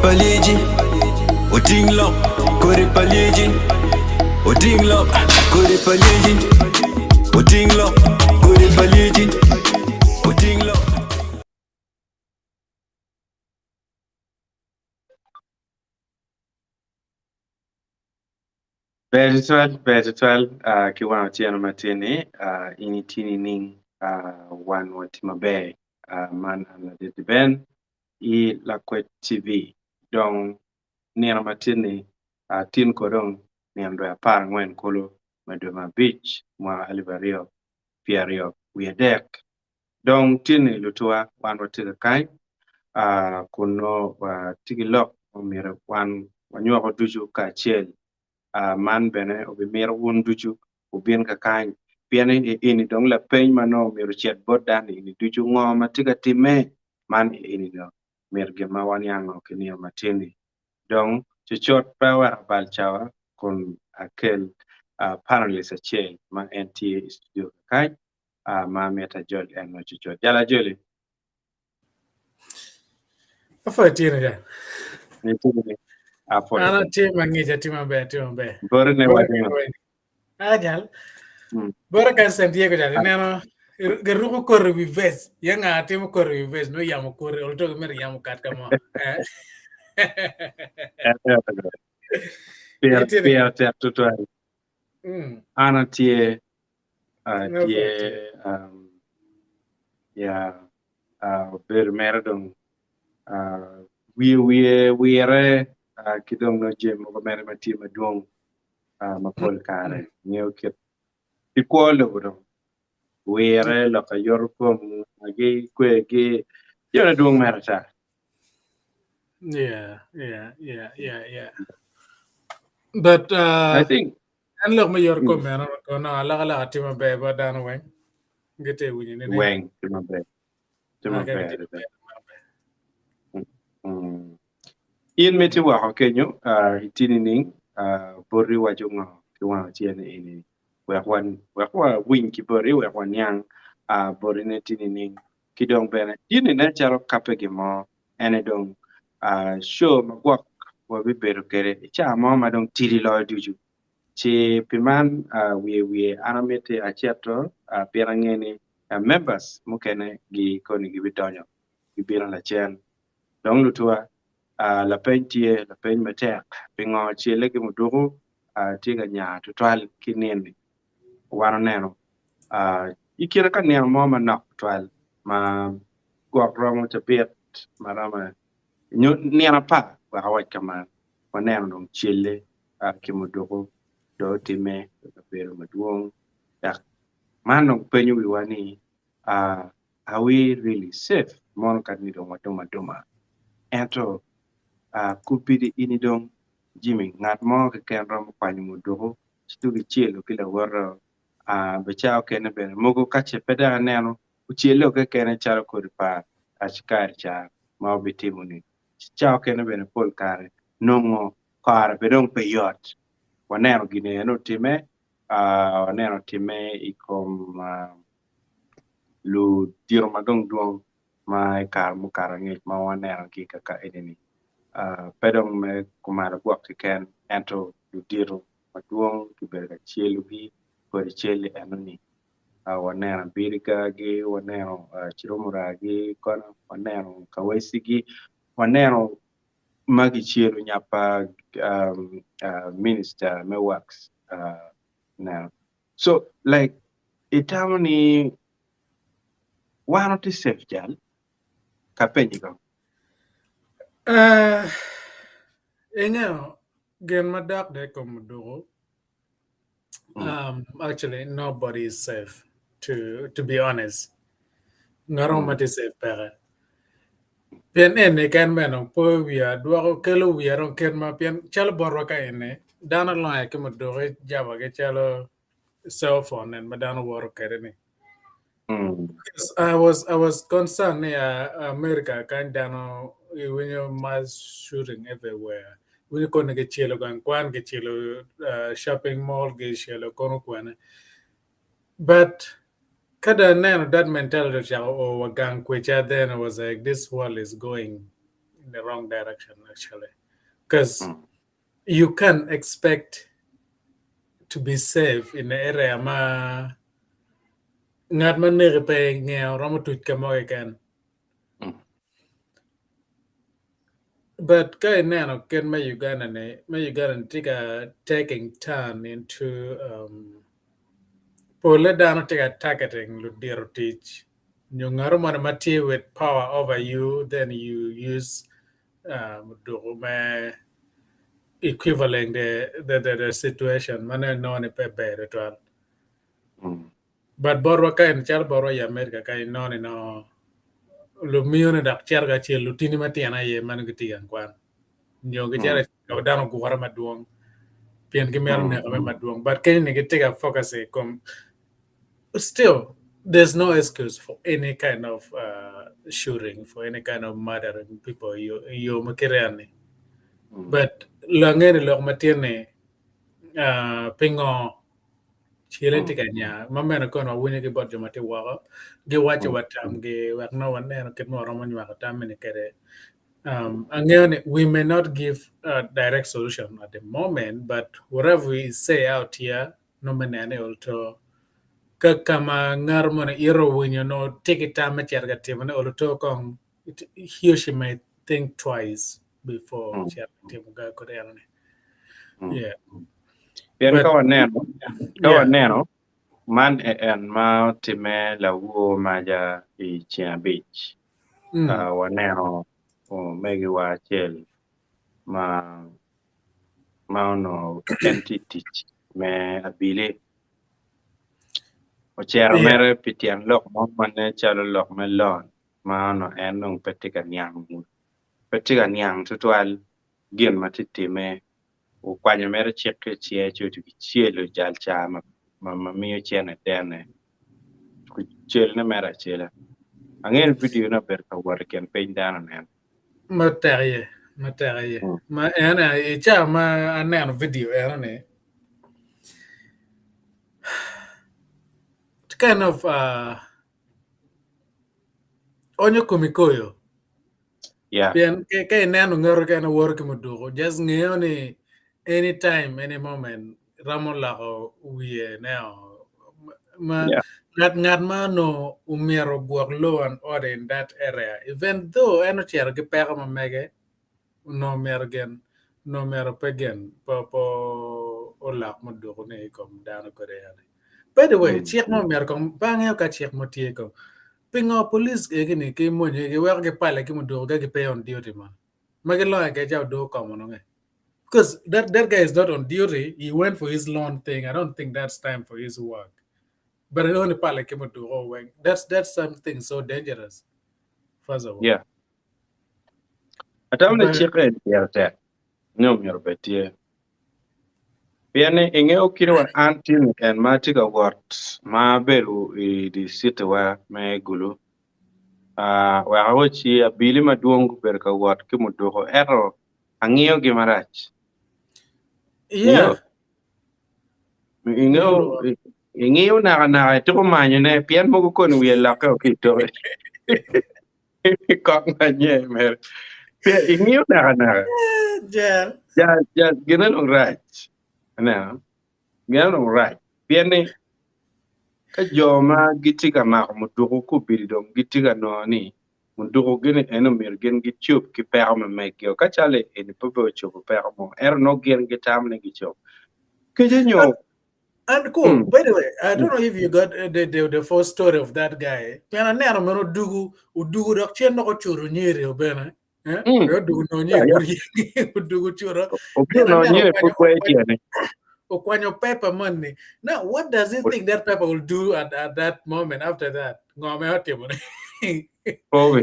paliji, utinglo, kore paliji, utinglo, kore paliji, utinglo, kore paliji, utinglo. Betutwal, kiwango chieno matini, initini ning, wan watima bay, man aladiti ben, I Lakwet TV, dong niano matini, tin kodong, niando ya par ngwen kolo, maduma beach, mwa alibario, piario, wiadek. Dong tini lutua, wan watika kai, kuno tiki lok, umira wan, wanyua koduju ka chiel, man bene obi mir wun duju ubien ka kany piene ini dong la peny mano miru chet bodan ini duju ngo matiga time man ini do mir gema wan yango kini matini dong chichot power bal chawa kun akel panelist a chain ma NTA studio kai ma meta jol en no chichot jala joli Afuatini ja. ni tini apo Ana tima ngija tima be. bore ne wadino Ajal. Bora kan San Diego ja. Neno geruko korre bi ves. Yanga timo korre bi ves no yamo korre olto mer yamo kat kama. Pierre tutwal. Ana tie ber meredong wiere kidong no jem mo mer mati madong mapol kare nyeo kit ikuolo bro wiere lo ka yor ko agi kwegi yona dong merta Yeah. But I think and look me your comment no ala tima be ba dan wen gete wuni ne weng tima be in meti wa hokenyo itini ning borri wajunga kiwa tiene ini wa win ki borri wa nyang borri ne tini ning kidong bene yini ne charo kapegi mo ene dong show magwak wa bibero kere cha mo madong tiri lo duju chi piman we anamete acheto pirangeni members mukene gi koni gi bidonyo gi bira la chen dong lutua la pentie la pen metek pingo chile ki muduku tiga nyaa tutwal kinini wano neno ikira ka neno mo manok tutwal ma guak romo chapit marama nena pa wa hawaj kaman wa neno dong chile ki muduku do time ka pero maduong yak manong penyo wiwani are we really safe mon kadni dong maduma ento kupidi ini dong Jimmy ngat mo ke ken rom kwani mudugo stugi chielo kila woro bechao kene ben mogo kache peda neno uchielo ke kene charo kod pa achkar cha ma bitimuni chao kene ben pol kare nongo kare bedong peyot waneno gine no time waneno time ikom lu diro madong duong ma kar mu karangit ma waneno ki kaka edeni pedong me kumara guak ken ento dudiro maduong kiberga chielu gi kod chieli enoni waneno birga gi waneno chirumura gi kono waneno kawesi gi waneno magi chielu nyapa minister me wax now so like itamoni wano ti safe jal kapenyi go gen madak de komudugo. Actually, nobody is safe. To be honest, ngarong is safe pere. Pien ene kan menong po wia duago kelo wia ron ken ma pien chalo borwa ka ene dana lo ya ke mudugo java ke chalo cell phone and madana woro kere ni. I was concerned America kind down when you mass shooting everywhere. When you can get chilo kwan get chilo shopping mall get chilo kono kwana. But kada nano that mentality or gang which then was like this world is going the wrong direction actually, because you can't expect to be safe in the area ma ngat man ne pe ngeo romo tut kamo again. But kay nano ken ma Uganda take a taking turn into Pole down take a targeting ludiro teach. You ngaruman mati with power over you, then you use durume equivalent the situation. Mana no ni pe better to. But borwa kay chal borwa ya America kay no ni no lumio ni dak charga che lutini mati ana ye man gitigan kwan. Nyo gitara dano guwara maduong. Pian kimero ne kame maduong. But kay ni take focus kom still there's no excuse for any kind of shooting, for any kind of murdering people you makirani. But langeni lok matine pingo chile tika nya mamena kono wunye ki bodjo mati wako gi wache watam gi wakno waneno kitmo romo nywa katam ni kere angene we may not give a direct solution at the moment, but whatever we say out here no menene also kama ngarmona iro when you know take it time cherga timane oluto kong he or she may think twice before cherga timuga koreane. Yeah. Bien kawaneno man en ma time la wo maja I Chia Beach. Waneno megi wa cell ma no entity me abile o cher mere pitian lok mo mane chalo lok me lon ma no en nung petika nyang tutwal gin matiti me o kwanya mere cheke chie chutu chielo jal chama ma miyo chene tene ku chel na mera chela angel video na ber ka war ken pe dana nen Materie ma ena cha ma anan video ena ne kind of onyo komikoyo. Yeah. Bien ke nano ngoro kana work mudugo just ngeoni anytime any moment ramon lako we now ma ngat mano umero guak law and order in that area, even though eno cher ke pega ma mege no mergen no mero pegen po olak mudugo ne kom dano korea. By the way, check mo mer kom bangyo ka check mo tie kom pingo police egini ke monye ke wer ke pala ke mudugo ke pay on duty man magelo ke jaw do kom no nge. Because that guy is not on duty. He went for his loan thing. I don't think that's time for his work. But I only part like him to go away. That's something so dangerous. First of all. Yeah. Atam na chike yarte. No myor betie. Piane inge okiro antin and matika what ma beru di sitwa me gulu. Wa awochi abili maduong berka wat ki mudugo ero angio gimarach. Yeah. Ingeo na to manyo ne pian mo ko no yela ka kito. Kok manye mer. Pia ingeo na. Ja ginan right. Na. Ginan right. Pian ni ka joma gitika ma mudugo ko bidom gitika no ni. Mudugo gene eno mer gen gichup ki perma mekyo ka chale en popo chup permo. No gen gitam ne gichup. Kejenyo. And cool. By the way, I don't know if you got the first story of that guy. Piana nero mero dugu dak chen no churu nyeri obena. Dugu no nyeri dugu churu. No nyeri pukwe tiene. Okwanyo paper money. Now, what does he think that paper will do at that moment after that? So,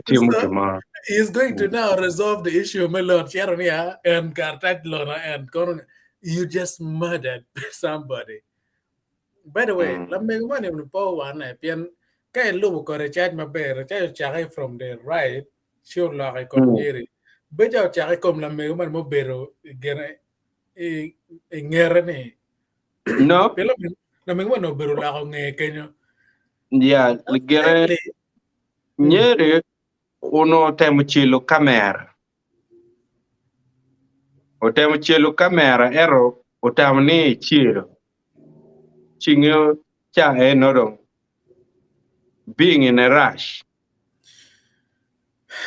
he's going to now resolve the issue of Melon Cheronia and Kartat Lona and Corona. You just murdered somebody. By the way, let me one in the power one. Pian Kay Lubu got a charge my bear, a from the right, sure like I come near it. But your characom la me man mobero again a ngerani. No, la me one obero la on a Kenya. Yeah, ligere nyere uno temuchilo kamer. Otemo chielo kamera ero otamo ni chielo. Chingyo cha enodong being in a rush.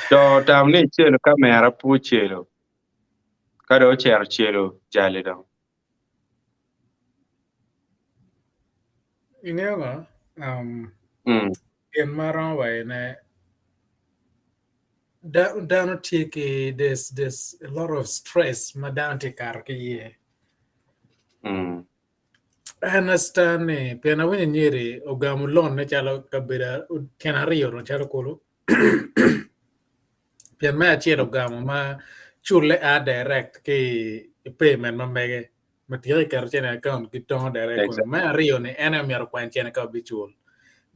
To tam ni chielo kamera pu chielo. Kada ocher chielo jali dong. Inyo in maron way ne down take there's a lot of stress madan te kar ke ye. I understand ne pena wini nyeri ogamu lon ne chalo kabira kenario no chalo kolo. Pien ma chielo ogamu ma chule a direct ke payment ma mege matiri kar chene account ki ton direct ko ma rio ne ena miaro kwan chene ka bichul.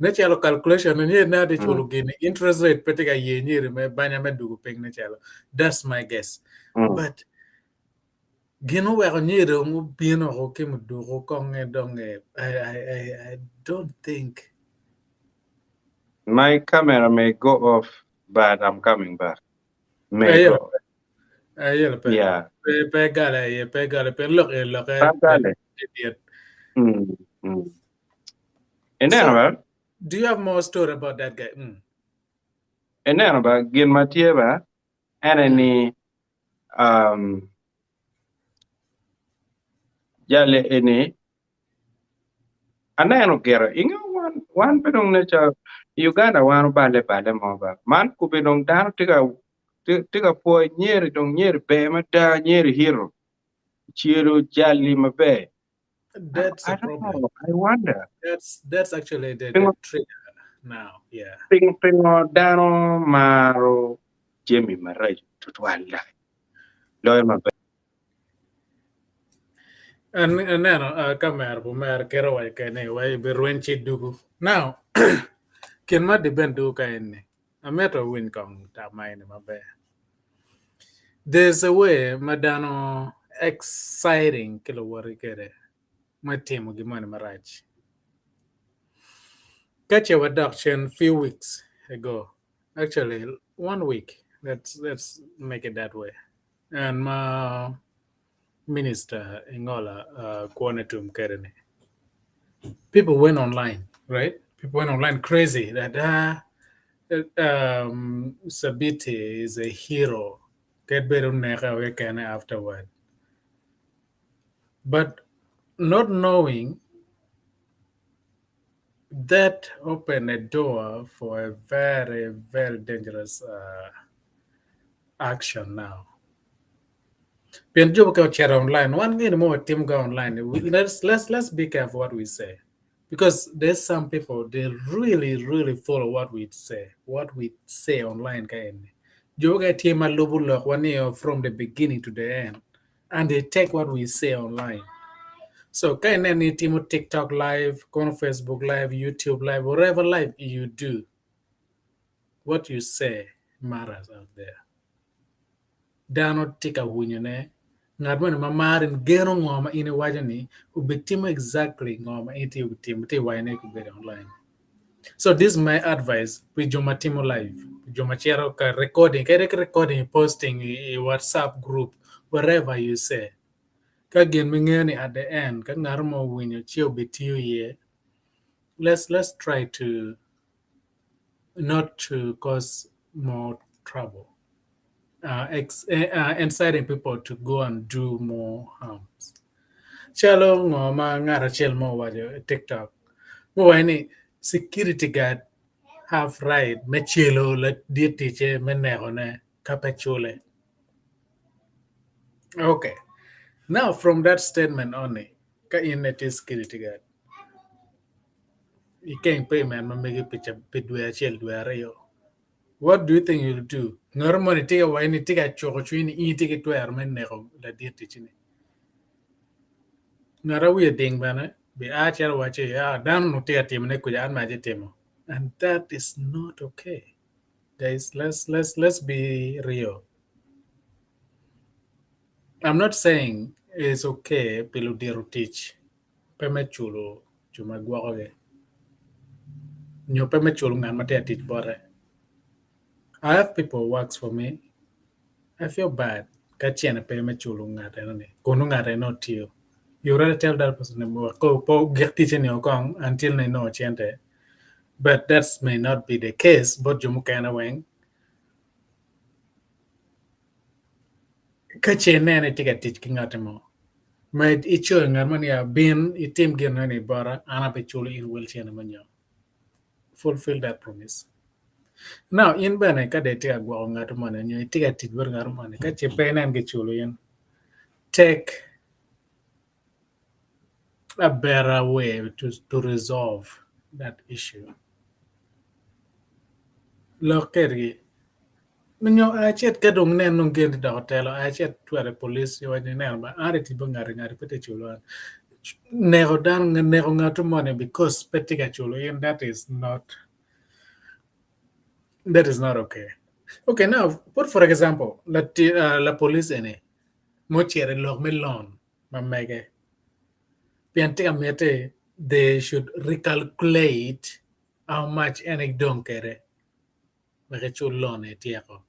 Ne chalo calculation ne na de chulo gini interest rate petika ye nyeri me banya me dugu ping ne chalo. That's my guess. But gino wa nyeri mu bino ko ke mu dugu konge donge I don't think my camera may go off, but I'm coming back. May go. Yeah. Pegale, look, And then about do you have more story about that guy? And then about Gin Matieva and any Yale any and then get one pedong nature Uganda one bale mova man could be long down take a boy near dong near Bema da near hero Chiro Jali Mabe. That's a problem. I wonder. That's actually the trigger now. Yeah. Pingo dano maro Jimmy Marai tutwal. Lawyer Mabe. And then kamera bumer kero way kene way berwenchi dugu. Now can ma depend do kaine. A matter win kong ta mine mabe. There's a way madano exciting kilo wari kere. My team gimani maraj. Catch your adoption few weeks ago. Actually 1 week. Let's make it that way. And my minister Ingola Kwanetum Kerene. People went online, right? People went online crazy that Sabiti is a hero. Get better afterward. But not knowing that opened a door for a very, very dangerous action now. Penjo go chat online. One thing more team go online. Let's be careful what we say. Because there's some people they really follow what we say online. You get team from the beginning to the end. And they take what we say online. So kind of need team TikTok live, go on Facebook live, YouTube live, whatever live you do. What you say matters out there. Dano tika hunyane ngadwan mamarin gero ngoma ine wajani ubitimo exactly ngoma iti ubitimo te waine kubere online. So this is my advice with Jomatimo live. Jomachero ka recording posting WhatsApp group wherever you say. Kagin mingeni at the end ka ngarmo winyo chio bitiu ye. Let's try to not to cause more trouble. Inciting people to go and do more harms. Chalo ngoma ngara chel mo wajo TikTok. Mo wani security guard have right mechilo let dietiche menehone kapechule. Okay. Now from that statement only, ka innet security guard. You can't pay man mamegi picha pidwe chel dwe. What do you think you'll do? Normally, take away any take a chocolate, eat it to our men, la dear teaching. Nara we a ding banner, be archer watch it, down no take a team, and magic. And that is not okay. Guys, let's be real. I'm not saying it's okay, Piludero teach. Pemechulo, Jumaguare. No Pemechul and Matea teach bore. I have people who works for me. I feel bad Kachian pay me chulu ngate no ni. Kunu ngate no tiyo. You rather tell that person go get teaching your kong until they know chente. But that may not be the case, but you mukana wing. Kachian nene ticket teaching out mo. May icho ngarmania bin itim genani bara anape chulu in wheelchair manyo. Fulfill that promise. Now in bane ka de tiga gwa ngato mane nyo tiga tidwer ngaro mane ka che penan ge chulu yen. Take a better way to resolve that issue. Lokeri Minyo achet kadong nen nung gen da hotel achet tuare police yo ni nen ba are ti bangare ngari pete chulo nego dan nego ngato money because petiga chulo and that is not okay. Okay, now put for example la police ene mo chere log me loan ma mege piante amete they should recalculate how much any don kere mege chulo loan etiako.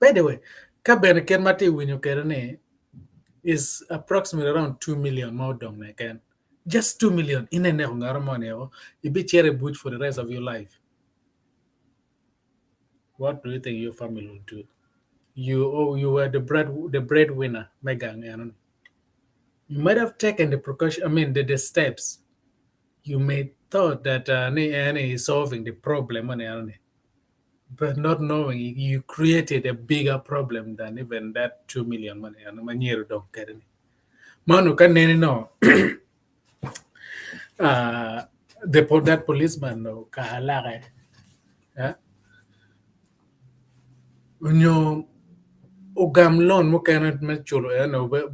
By the way, Kaben Ken Mati Winyo Kerene is approximately around 2 million more dong again. Just 2 million in a money. You be cherry boot for the rest of your life. What do you think your family will do? You were the breadwinner, Megan. You might have taken the precaution, the steps. You may thought that any solving the problem but not knowing you created a bigger problem than even that 2 million money and manyeru don't get any. Manu kan no that policeman no kahalare. Unyo ugam loan mo kanat me chulo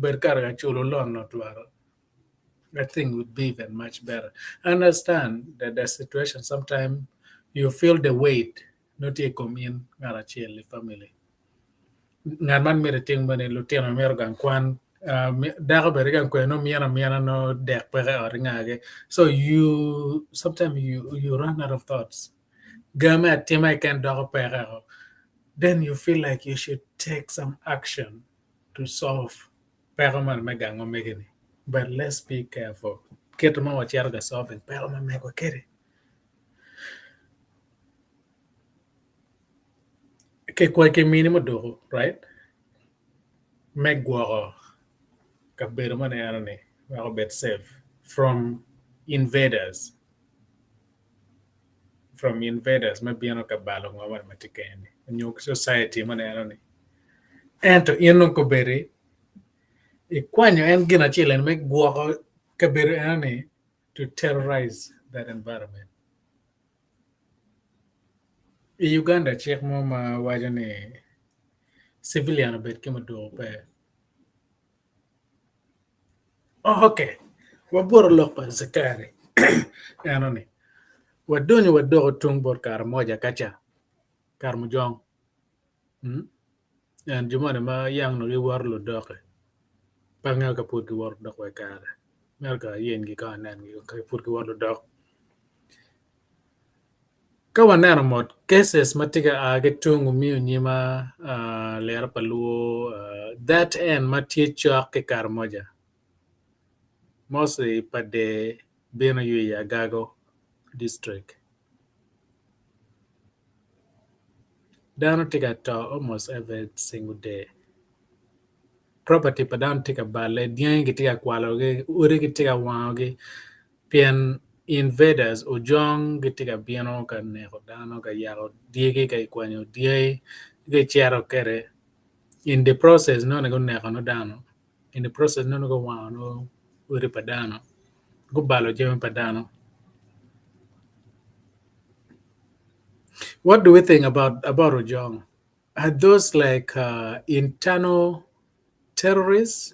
berkar chulo loan not waro. I think would be even much better. I understand that the situation sometimes you feel the weight not a commune ngarachiel family. Ngan man mere ting bane luteno mer gan kwan daga bere gan kweno miana no dek pere or ngage. So you sometimes you run out of thoughts. Gama tima can dog pere. Then you feel like you should take some action to solve pere man megang o megini. But let's be careful. Ketuma wa chiarga solving pere man mego kere. Ke kwa ke minimo do, right? Megwaro kabero man yarane wa bet safe from invaders. From invaders maybe ano kabalo ngwa matikeni. New society man yarane. Ento ino ko beri ikwanyo en gina chilen megwaro kabero yarane to terrorize that environment. In Uganda, check mama wajane civilian bet kima do pe. Oh, okay. Waboro lokpa zakari. Anoni. Wadonyo wadoro tungbor kar moja kacha. Kar mujong. And jumane ma yang no war lo doke. Pangel ka put ki war dok we kare. Merka yen gi ka nan gi ka put ki war lo dok. Kawanero mod cases matiga age tungu miyo nyima lera paluo that end matie chok ke kar moja. Mostly pade beno yu Agago district. Down take a almost every single day. Property pa down take a ballet, diang get a qualoge, uri get a wange, pian invaders o jong get a piano can never down ka yaro, diege ka iquano, die, get chiaro kere. In the process, no go never no down. In the process, no go wano, uri padano. Go balo jeme padano. What do we think about Ojong? Are those like internal terrorists?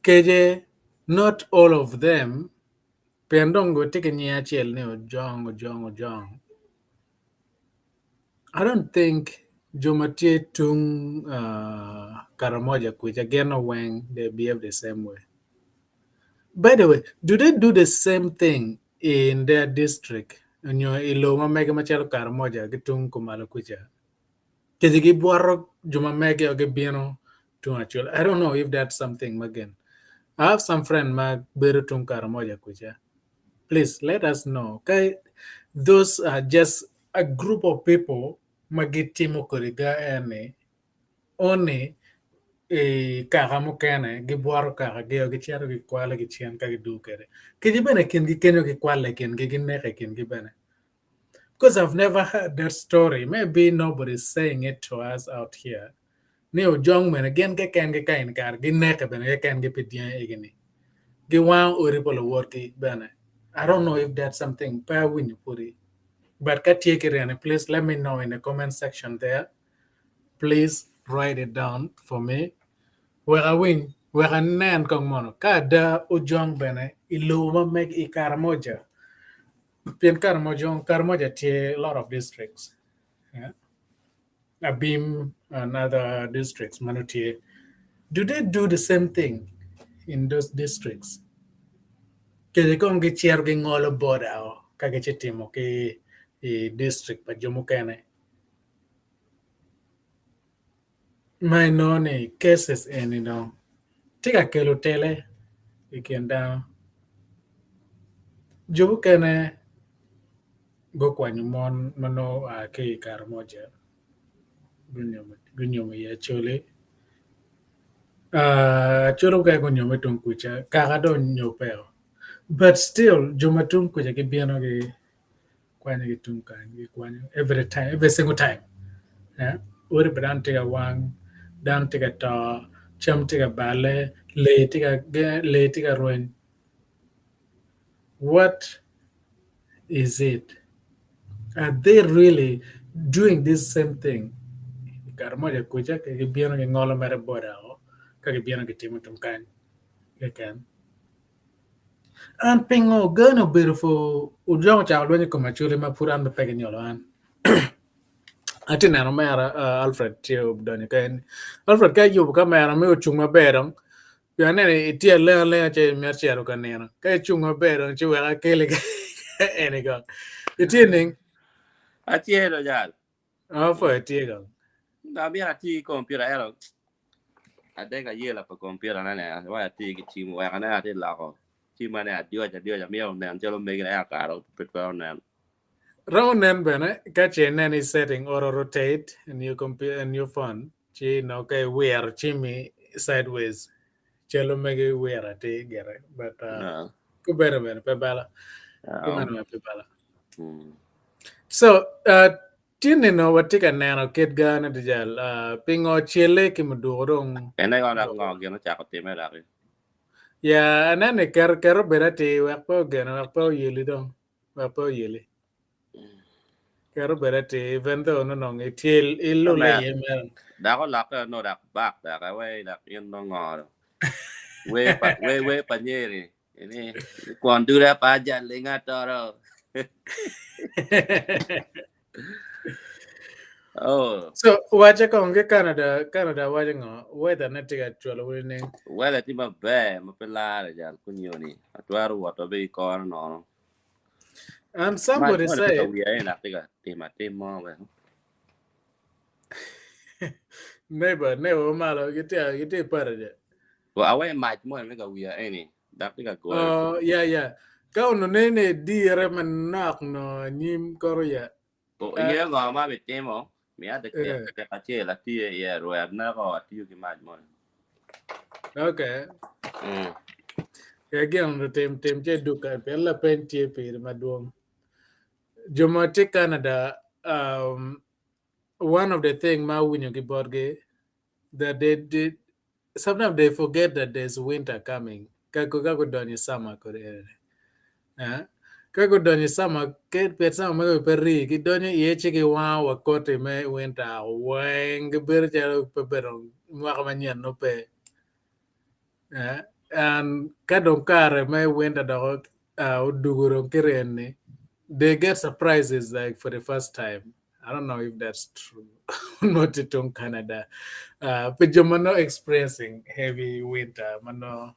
KJ, not all of them. Pendongo take nyaa chiel ne Ojong. I don't think Jomatie Tung Karamoja which again when they behave the same way. By the way, do they do the same thing in their district? And your iloma mega machalo Karamoja, Gitung Kumalo Kucha. Kizigi buarok juma mege oge bieno to actual. I don't know if that's something again. I have some friend mag beru tum karamoja kuja. Please let us know. Okay, those are just a group of people magitimo koriga ene only kaka mukene gibuaro kaka geo gichiaro gi kwale gi chien ka gidu kere. Kiji bene kin gi kenyo gi kwale kin gi gineke kin gi bene. Because I've never heard that story. Maybe nobody's saying it to us out here. Neo jong men again ke ken ge kain kar gineke bene ge ken ge pidien igini. Gi wan oripolo worki bene. I don't know if that's something pa win puri. But please let me know in the comment section there. Please write it down for me. Where I win, where I nan kong mono. Kada ujong bene iluma meg I Karamoja. Pien Karamoja tie a lot of districts. Yeah. Abim and other districts, Manutie. Do they do the same thing in those districts? Kaya kung gichiar gi ngolo boda o kagachitimo ki district pa jumukene. My noni cases and tika kelo tele ikenda jumukene go kwanyumon mano ki Karamoja gunyomo ya chole. Choro kaya gunyomo tungkucha kagado nyopeo. But still, Jumatum kuja kibiano ki kwanya kitumka every time, every single time. Yeah. Uri bedan tiga wang, dan tiga ta, cham tiga bale, le tiga ruin. What is it? Are they really doing this same thing? Karamoja kuja kibiano ki ngolo mere boda o, kibiano ki timutum kan. And Pingo, gano beautiful. Ujong cha alwenye kumachuli mapuran bepeke nyoloan. Ati nano mera Alfred tio ubdoni kain. Alfred kaya yubu ka mera me uchung maberong. Pianene itia le che merci aro kanena. Kaya chung maberong che wera kele ka enigo. Itia ning. Atie lo jal. Afo itia go. Na mi ati computer ero. Ade ka yela pa computer na ne. Wa ati ki chimu wa kana ati la ko. Chima ne adio ja mi on ne jelo me ga ka ro pet ne. Round nen bene kache neni setting or rotate and you compare and your phone. Chi no kay wear chimi sideways. Chelo mege wear ati gere. But ku better bene pe bala. Kumano pe bala. So tini no watika nano kid gana dijal pingo chile kimudurong. Ene ga na ngog yo cha ko time la ri. Ya anane kero berati wakpo gena wakpo yeli dong. Wakpo yeli. Kero berati even though no nong itil illu le yemen. Da ko la ka no da bak da ka we da yen no ngor. We pa nyeri. Ini kon du da pa jan le ngatoro. Oh. So wacha konge Canada wacha ngo weather netiga chwalo wini. Weather ti ma be ma pelare jal kunyoni. Atwaru wato be ko no. And somebody said we are in Africa. Neighbor malo gite paraje. Well, away might more make we are any. That thing go. Oh yeah. Kau no nene dire man nak no nyim korea. Oh yeah, go ma be temo. Me at the cache la tia yeah, where na go at you might more. Okay. Again the tem je duka bella pentie pe maduong. Jomati Canada one of the thing ma winyo giborge that they did sometimes they forget that there's winter coming. Kako doni summer kore. Kako doni summer ke pesa me perri ki doni yeche ki wa kote me winter weng berja peberong wa kamanyan no pe. And kadong kare me winter dog udugurong kirene. They get surprises like for the first time. I don't know if that's true. Not it on Canada. But you're not experiencing heavy winter. Mano.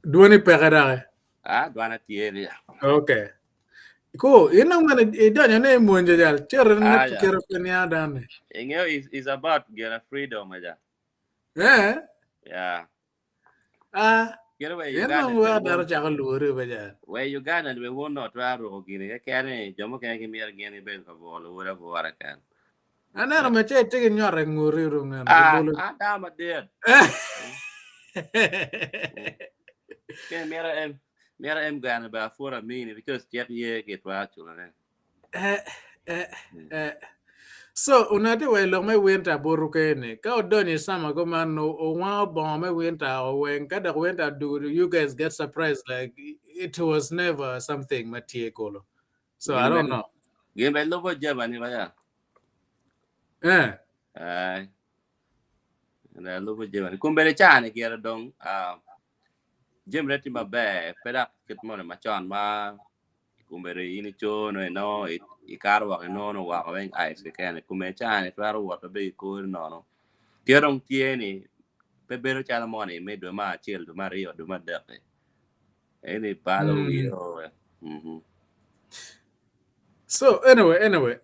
Do any pegada? Duana tieria. Okay. Ko inang man idanya ne mo njajal. Chero ne Yeah. pukero kenya dane. Is about get a freedom aja. Eh? Yeah. Get away Uganda Inang we wa daro won chakal lure baja. where Uganda we won not raro gini kene jomo kene kimi gini ben ka bolo wala wara kan. Ana me che tigin nyore nguri rungan. Bolo. Dama dead. Kene mera em gana ba for mini because jet ye get wa chula So unati we lo me winter boru kene. Ka odoni sama go man no o wa bon me winter o when kada winter do you guys get surprised like it was never something matie kolo. So I don't know. Game ben lobo jaba ni ba Eh. ai na lobo jaba ni kumbere chane kera dong jem reti ma be peda kit mo ma chan ma kumbere ini chono no I caro wa no wa wen ice ke kene kumbere chane twaro wa be ko no kerong tieni pe bero chala mo ni me do ma chel do ma rio do ma de any palo yo So anyway,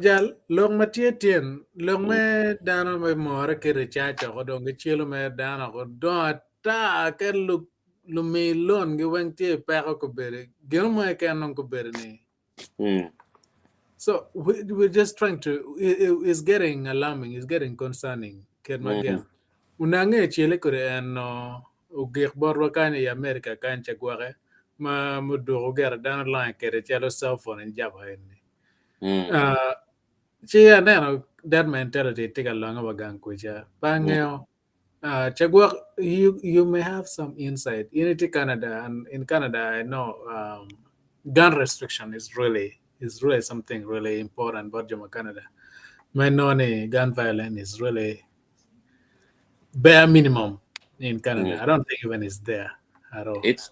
jal long matien long me dano me more ke rechacha ko dong chilo me dano ko do ta ke lu me lon ge wen tie pa ko bere gel me ke non ko bere ni. So we're just trying to it's getting alarming, it's getting concerning ken magel. Unange chile kore no ugek borwa kanye ya America kanche gware ma mudu ugera dano line ke rechalo cell phone in jaba ni. Chia neno that mentality take a long of a gang kuja. Bangeo chagwa you may have some insight. In Canada and in Canada I know gun restriction is really something really important about Jama Canada. My knowing gun violence is really bare minimum in Canada. I don't think even it's there at all. It's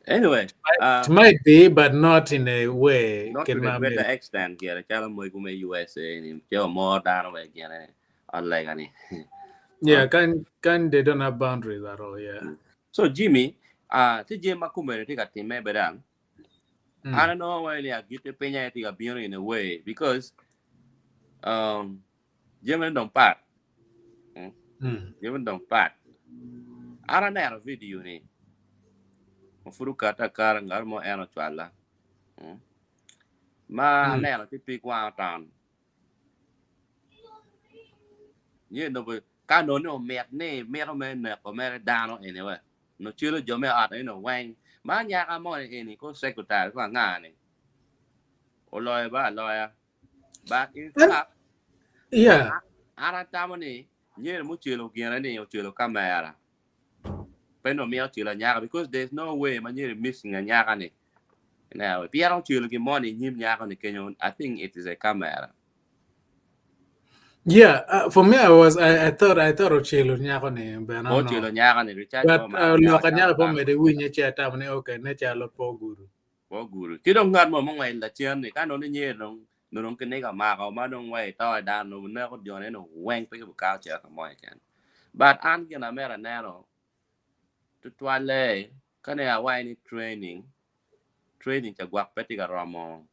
anyway. It might be, but not in a way. Not to the greater extent. Yeah, chala mo kume USA ni kyo more down way again. Unlike any. Yeah, can they don't have boundaries at all. Yeah. So Jimmy, ti Jim makume ti ka time bedang. I don't know why they are getting penya ti ka biyo in a way because Jim don't pat. Jim don't pat. I don't know video ni. Mafuru kata ngar mo eno chwala. Ma neno ti pi kwa tan. Ye no be ka no met ne ko me dano anyway. No chilo jo me at no wang. Ma nya ka mo ni ko secretary ko nga ni. O lawyer. But in fact, yeah. Ara tamo ni nye mo chilo gina ni o chilo kamera. Pero me chilo nya because there's no way man you missing a nya ni. Now, if you don't feel like money, I think it is a camera. Yeah, for me, I thought Ochelo Nyakone, but I don't know. But look at Nyakone, the win your chat, okay, nature of Poguru. Poguru. You don't got more money in the chain, they can't only near no can make a mark or man way, tie down, no, never do any wank people culture, I can. But I'm gonna make a narrow tutwal can I wine training to go up petty ramo.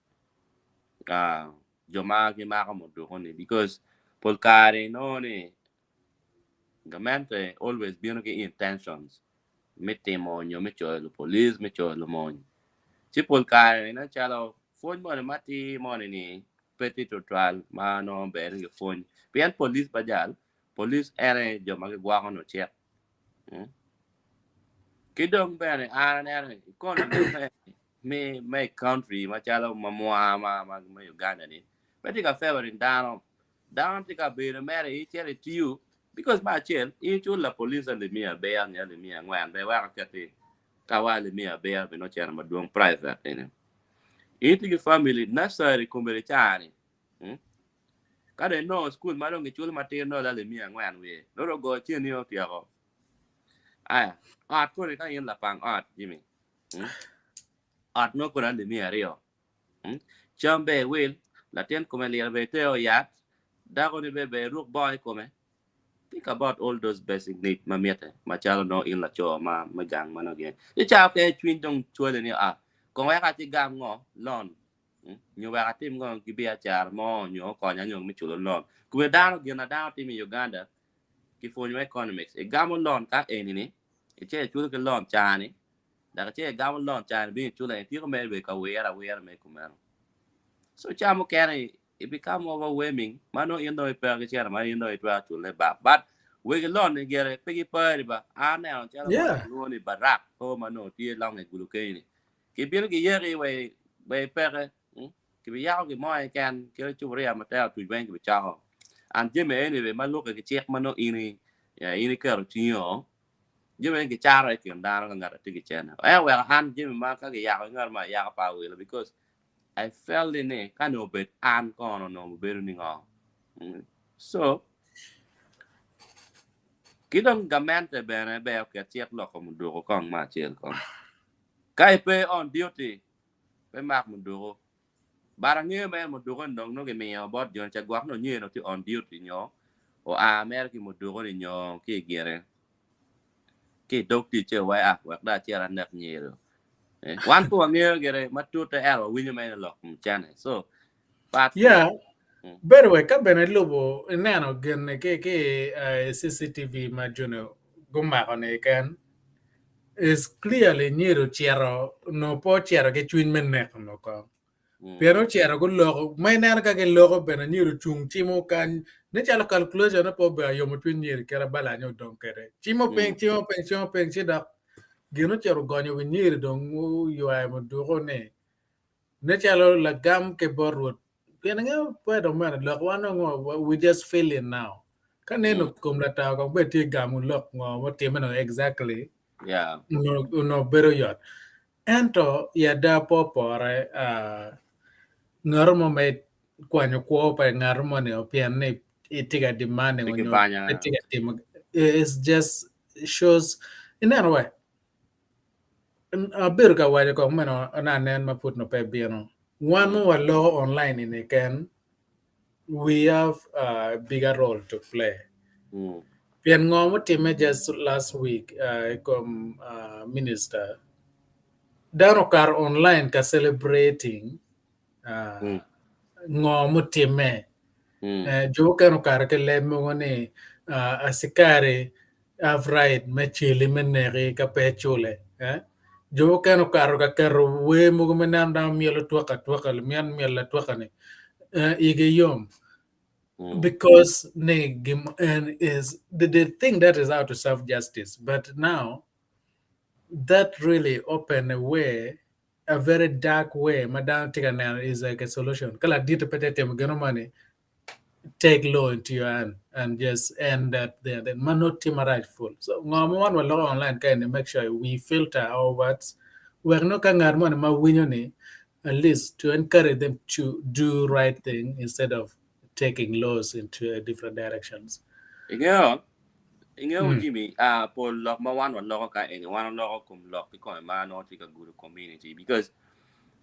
Joma ki makamoto honey because polkare no ni gamente always be no intentions mete monyo mecho police mecho lo mon si polkare na chalo phone mo mati mo ni petty to trial ma no be ni phone pian police bajal police ere joma ki gwa no check kidong be ane kono me country ma chalo ma Uganda ni but you got favor in down take a beer matter he tell it to you because my child you told the police and the me bear and the me and be wa kati kawali me bear be no chana ma doing private in it family necessary kumbere chani kada no school ma don't get you material no la me and we no go chen ni o tiago art ko ni kan yin la pang art Jimmy art no ko le me rio chambe will la ten come le veteo yat da go ni be rook boy come think about all those basic needs ma miete ma chalo no in la cho ma gang ma no ge e cha ke twin dong chua le ni ko wa ka ti gam ngo lon Nyo ba tim ngon ki bia char mo nyo ko nya nyo mi chulo lon. Ku da gina da tim Uganda ki fo nyo economics. E gamo lon ka ni. E che chulo ke lon cha ni. Da che gamo lon cha bi chulo e ti ko me be ka we me ku mano. So chamo kere it become overwhelming. Mano indo e per ke chara ma indo e twa chulo ba. But we ke lon ni gere pe ki per ba. Na on chala mo Yeah. no ni barak. O mano ti long e gulu ke ni. Ki bi ki yeri we per ki bi yao ki mo e kan ki chu ria ma ta tu ben ki chao. An je me ni be ma lu ke chek mano ini ya ini ke ro ti yo. Je me ki chara ki nda no ngara ti ki chena. We han je me ma ka ki yao ngar ma ya pa we because I felt in it kind of bit an kono no be ni ngo. So kidong gamente bene be ke chek lo ko mu do ko kong ma chel kon. Kai pe on duty pe mak mu do. Barang nye me mu do ndong no ke me bot jon cha gwak no nye no ti on duty nyo. O a mer ki mu do ni nyo ki gere. Ki dok ti che wa wak da che ran nak nye ro. Wan ko nye gere matu te ero winyo me lo kum chane. So but Yeah. By the way, ka benelubo nano gen ke CCTV majuno gumma kan is clearly near chero no po chero ke twin men nek no ko. Pero chero go logo may nan ka ke logo bena near chung chimo kan ne chala calculation na po ba yo mo twin near kera bala nyo don kere. Chimo peng chida gino chero gonyo we near don yo ay mo duro ne. Ne chalo la gam ke borwood. We just feeling now. Kaneno kumlata ko beti gamu look what exactly. yeah. No better yet. Ento ya da popore normo me kwanyo ko pa ngarmo ne opian ne itiga demanding when you itiga tim it's just shows in that way. A bit ka wa ko meno na nen ma put no pe bieno. One more law online in again. We have a bigger role to play. Pian ngom team just last week minister Dano car online ka celebrating ngom team jo kan car ke le mo ne asikare have right me chili menere ka pechule jo kan car ka kero we mo menanda mielo twaka mian miela twaka ne ige yom. Because is the thing that is out to serve justice, but now that really opened a way, a very dark way. Madam Tiganan is like a solution. Kala dito petetem money, take law into your hand and just end that there. Then man not team rightful. So one will law online kind of make sure we filter our words. We're not kangar money ma winyoni at least to encourage them to do right thing instead of taking laws into different directions. Ingo Jimmy, Paul lock ma one lock ka one lock lock because ma no take a good community because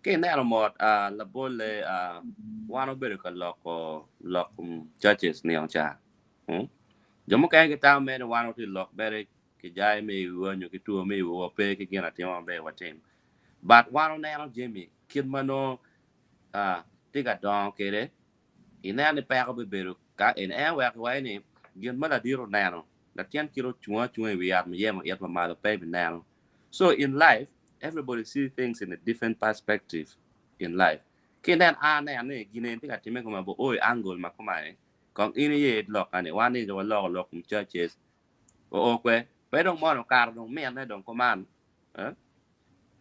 ke na mo la bolle one better ka lock churches ne on cha. Jomo ka ke ta me one to lock better ke jai me wonyo ke tu me wo pe ke na te on be watem. But one na Jimmy kid mano take a don ke re ina ne pa ko be beru ka en wa wa ni gin mala diro nano la tian kilo chua we are me yema yet ma lo pay nano. So in life everybody see things in a different perspective in life ken dan na ne ginen ti ka ti me ko ma bo oi angle ma ko mai kon ini ye lok ane wa ni jo lok churches o kwe pe dong mo no kar dong men na dong command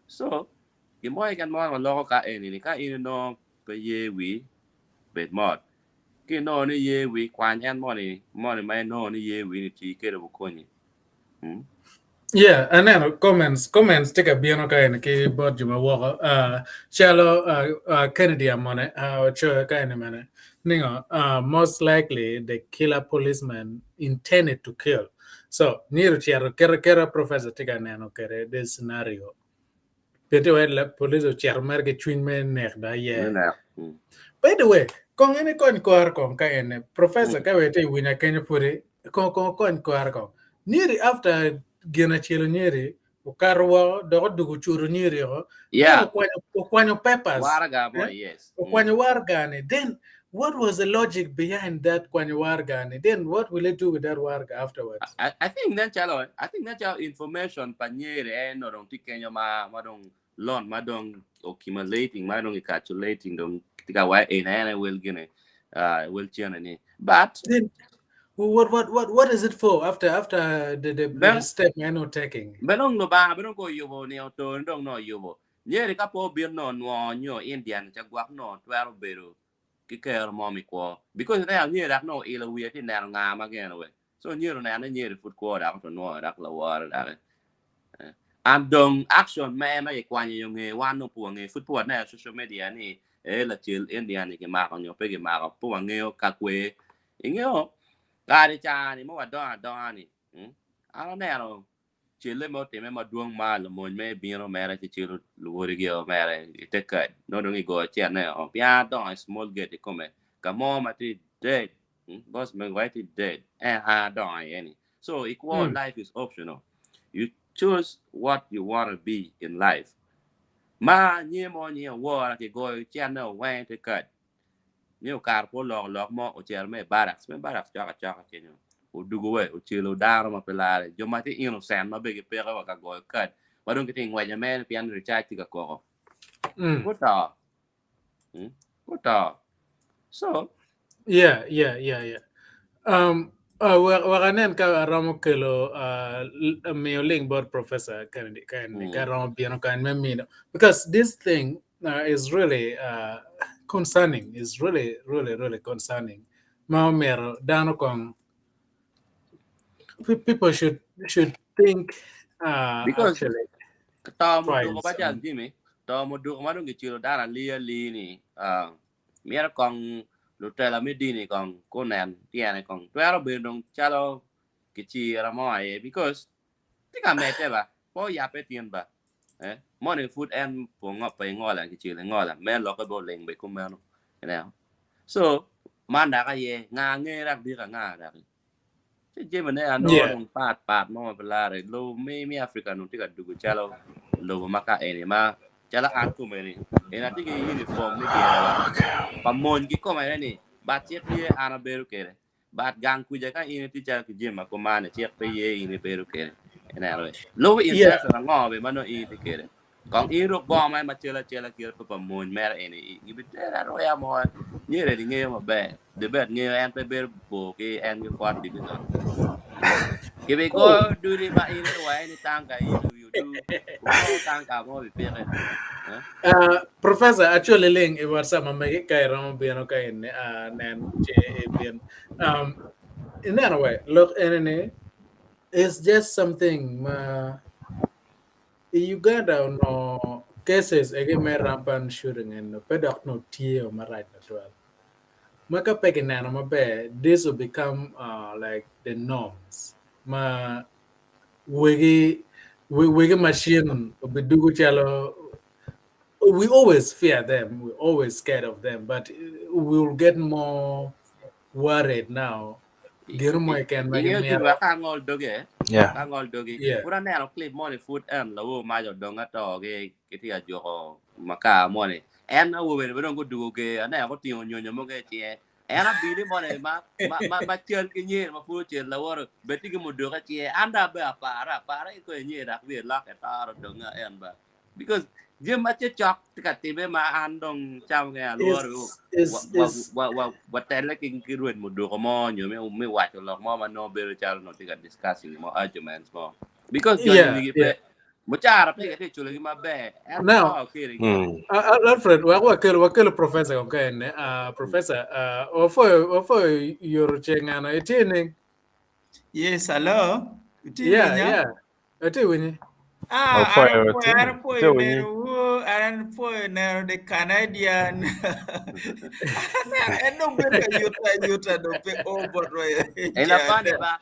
so ki mo kan mo lo ka ni ka ini no pe ye wi bet mod ki no ni ye wi kwan yan mo ni mai no ni ye wi ni ti ke ro ko ni Yeah, and then comments take a biano kind of ke bot juma waka shallow Kennedy amone cho kind of man ningo most likely the killer policeman intended to kill. So near chiaro kera professor take a nano kere this scenario. Pete we police chiaro merge twin men nek da yeah. By the way, kong any coin koar kong ka professor ka wete wina kenya puri kong koar kong. Nearly after Gena Chilonieri, Ukarwa do dugu churu nyiri ho. Yeah. Then ukwanyo peppers. Warga boy, yes. Ukwanyo wargani. Then what was the logic behind that kwanyo wargani? Then what will it do with that warga afterwards? I think that chalo, I think that your information panyere no dong tikenya madong learn madong accumulating madong calculating dong tika why and will gine will channel. But then what is it for after the step you're not taking? Benong no ba benong ko yubo ni auto ndong no yubo. Nyeri ka po bir no nyo Indian chagwak no twero beru. Kikero mommy ko because they are near that no ila we tin na nga again away. So near na near food ko da to no da la war da. Am dong action man mai kwanya yung wan no pu nge food po na social media ni la chil Indian ni ke ma ko nyo pe ke ma ko pu nge ka kwe. Ingyo ka ri cha ni mo wa do ni. Ano na no chile mo te me ma duong ma lo mo me biro mere che chilo luori gyo mere te ka no dong go che na o pia don small get come ka mo ma ti dead boss me why ti dead don any so equal life is optional. You choose what you want to be in life. Ma nye mo nye wo ke go che na wa te ka ni o kar po lo mo o che me baraks cha ke no udugowe uchilo daro mapelare jomati innocent mabege pera waka go kat wadon kiting waja men pian recharge tika ko kota so yeah wakanen ka ramo kelo mioling board professor kan ramo piano kan memino because this thing is really concerning, is really concerning. Maomero dano kong people should think because actually mo ba jan dimi mo du ma dong chilo dara li ni mier kong lutela medini kong konen tiane kong twero be dong chalo kichi ramo ai because tika mete ba po ya pe tien ba morning food and po ngop pe ngola kichi le ngola men lo ko bo leng be kumano so manda ka ye nga nge rak di ka nga rak je mane ano dong pat mo pelare lo me Africa no tika dugu chalo lo maka ene ma chala aku meni ena tiki uniform ni dia pamon ki ko mai ni bat chet ye ana beru kere bat gang ku ja ka ini ti chal ki jema ko mane chet pe ye ini beru kere ena lo interest na ngobe mano i ti kere kong i ro bo mai ma chela kere pamon mer ene i bitera ro ya mo ni re di nge mo be de bet nge en pe ber bo ki en ki fat di no if we go do the ba in way any tanga you do tanga mo be Professor actually ling it was some make kay ram biano kay nen bien in that way look and it's just something in Uganda no cases again may rampant shooting and pedok no tie or my right as well maka pekin na mabe this will become like the norms ma wigi machine bidugu chalo we always fear them, we're always scared of them, but we'll get more worried now. Angol doge angol doge pura ne no clip money food and lo ma jo donga to ge kitia jo maka money and wo we don't go do ge ana ko tio nyo mo ge tie ana bi ni money ma chen ke nye ma fu chen la wor beti ge mo do ga tie anda ba para ko nye dak we la ka ta donga en ba because je ma che chok ka tibe ma andong chao ge lo wa tele king ki ruet mo do ko mo nyo me wa to lo mo ma no be chal no tika discussing mo arguments mo because ni pe mo chara pe ke chulo ma be now Alfred wa kelo professor okay professor ofo your chengana itini yes hello yeah ati winyi aran po the Canadian no better yuta do pe over ela pande ba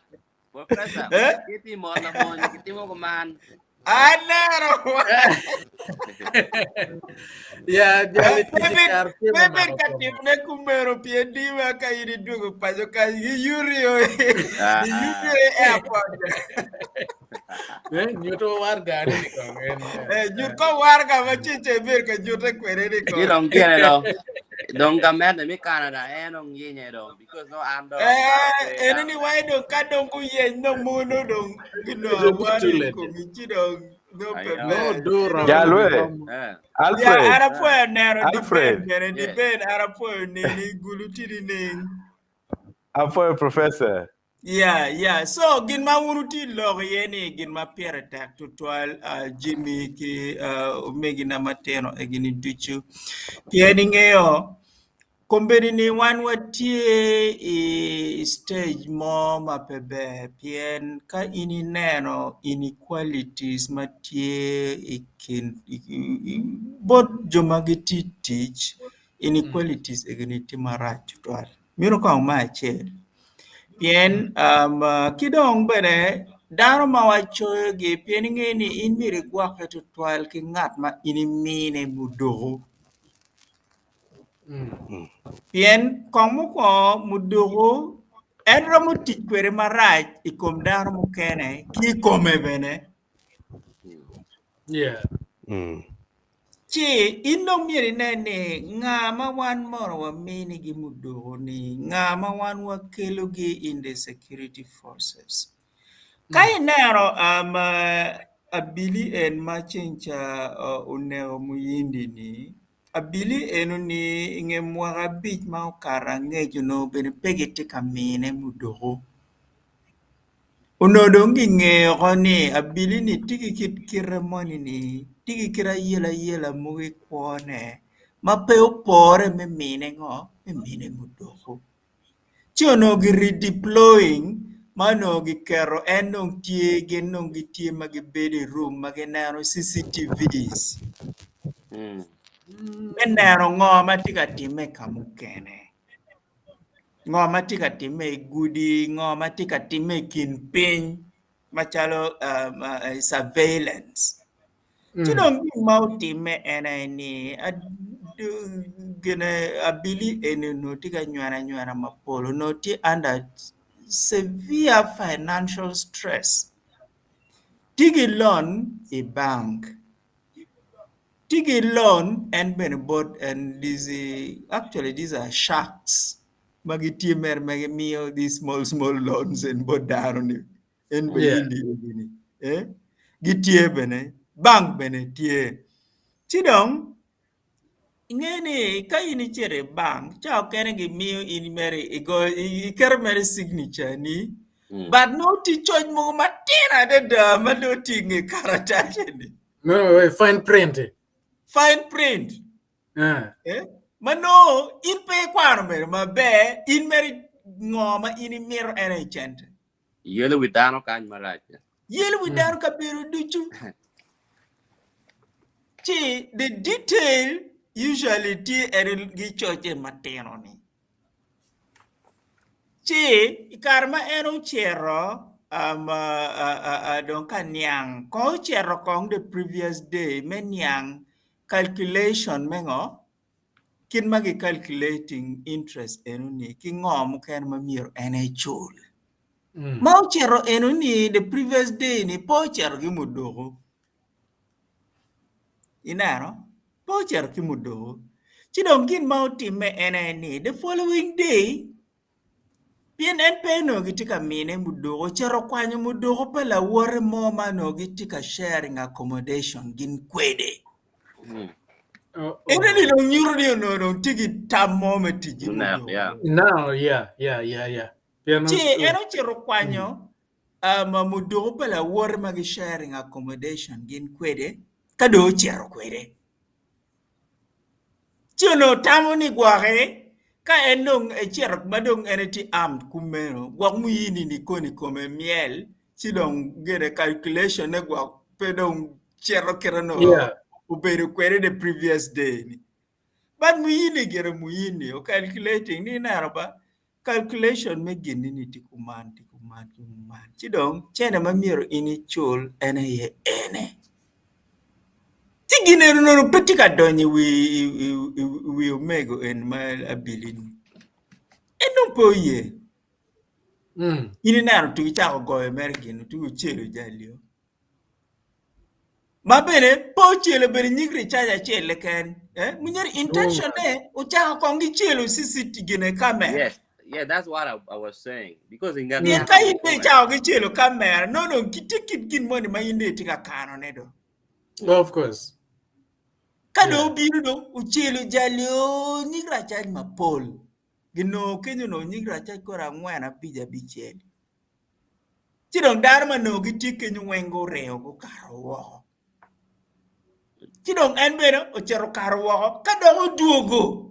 professor kiti mo la mo kiti mo ko man yeah maybe katim ne kumero piendi wa ka iri dugo pajo ka yuri airport Nyuto war gari ni kong. Jur ko war ka machinche bir ka jur te kwere ni ko. Chứ đồng kia này đâu. Đồng cầm mét này mới Canada em đồng gì nhỉ đâu. Because no ando. Eni wai dong ka dong ku yen no mu no dong gino wari ko mi chi dong no No, do Ya lo Eh. Ya Alfred. ara po nero di Alfred. ben di ben ara po ni guluti di ning. Alfred professor. Yeah. So gin ma wuruti log yeni gin ma pere tak tutwal Jimmy ki megi na mateno e gini duchu. Pieni ngeo kombeni ni wan watie e stage mo mapebe pien ka ini neno inequalities matie ikin bot joma giti teach inequalities e gini timarach tutwal. Miro ka ma che Pien kidong bere daro ma wacho gi pien ngeni in miri gwake tutwal ki ngat ma ini mine mudogo. Pien komu ko mudogo en romo tikwere marach ikom daro mukene ki kome bene. Yeah. Chi inom miri nene nga ma wan moro wa mini gi mudogo ni nga ma wan wa kelo gi in the security forces. Kaya nero abili en machincha uneo muyindi ni abili enu ni inge mwaga bich ma okara ngejo no bene pegete kamine mudogo. Unodongi ngeo ni abili ni tiki kit kiremoni ni tiki kira yela mugi kwone ma peo pore me mine mudogo. Chiono gi redeploying mano gi kero enong tie genong gi tie magi bedi room magi nero CCTVs. Nero ngoma tika time kamukene. Ngoma tika time gudi, ngoma tika time kinping, machalo surveillance. Chidong mau time ni gene abili ene no tika nywana mapolo no ti under severe financial stress. Tigi loan a bank. Tigi loan and benefit and these are sharks. Magiti mer magamio these small loans and bot down and bayindi. Gitie bene bank bene tie. Chidong ngene ka ini chere bank cha kene gi miyo in meri igo iker meri signature ni but no ti choj mo matina de ma do tingi karatache ni No, fine print. Mano in pe kwano meri ma be in meri ngoma in mir ene chente Yelo witano kan maracha. Yelo witano kabiru duchu. See, the detail usually gi choche mateno ni. See, karma eno chero don kanyang ko chero kong the previous day menyang calculation mengo kin magi calculating interest eno ni ki ngom ken mamiro ene chul. Mau chero eno ni the previous day ni po chero gi mudogo. Inaro pocher kimudo. Chidong kin mau time eneni the following day. Pien en peno gitika mine mudogo chero kwanyo mudogo pela wore moma no gitika sharing accommodation gin kwede. Eneni no nyuri no tigi tamo metiji mudogo. No, yeah. Chi eno chero kwanyo mudogo pela wore magi sharing accommodation gin kwede. Kado chero kwede. Chuno tamu ni gware ka enong chero madong eneti armed kumeno gwak muyini ni koni kome miel chidong gere calculation ne gwak pedong chero kerano ubero kwede the previous day ni. But muyini gere muyini o calculating ni naraba calculation me gini ni tikuman. Chidong chene mamiero ini chul ene ye ene. Tigine no petika donye we omego en mal abilini. Eno poye. Ini naro tu chako go American tu chelo jalio. Ma bene, po chelo bene nyigri chaja chele ken. Munyer intention Oh, ne, ucha kongi chelo sisi gine kamera. Yeah, that's what I was saying. Because in Ghana, Bien mm, ka have inde comment. cha kongi chelo kamera. No, kitikit kin money ma inde tika kano ne do. of course. Kado Yeah. biru do, uchelo jali o nyigra chaj ma pol. Gino kenyo no nyigra chaj kora ngwana pija bichel. Chidong dharma no giti kenyo wengo reo go karo wo. Chidong en beno ochero karo wo. Kado oduogo.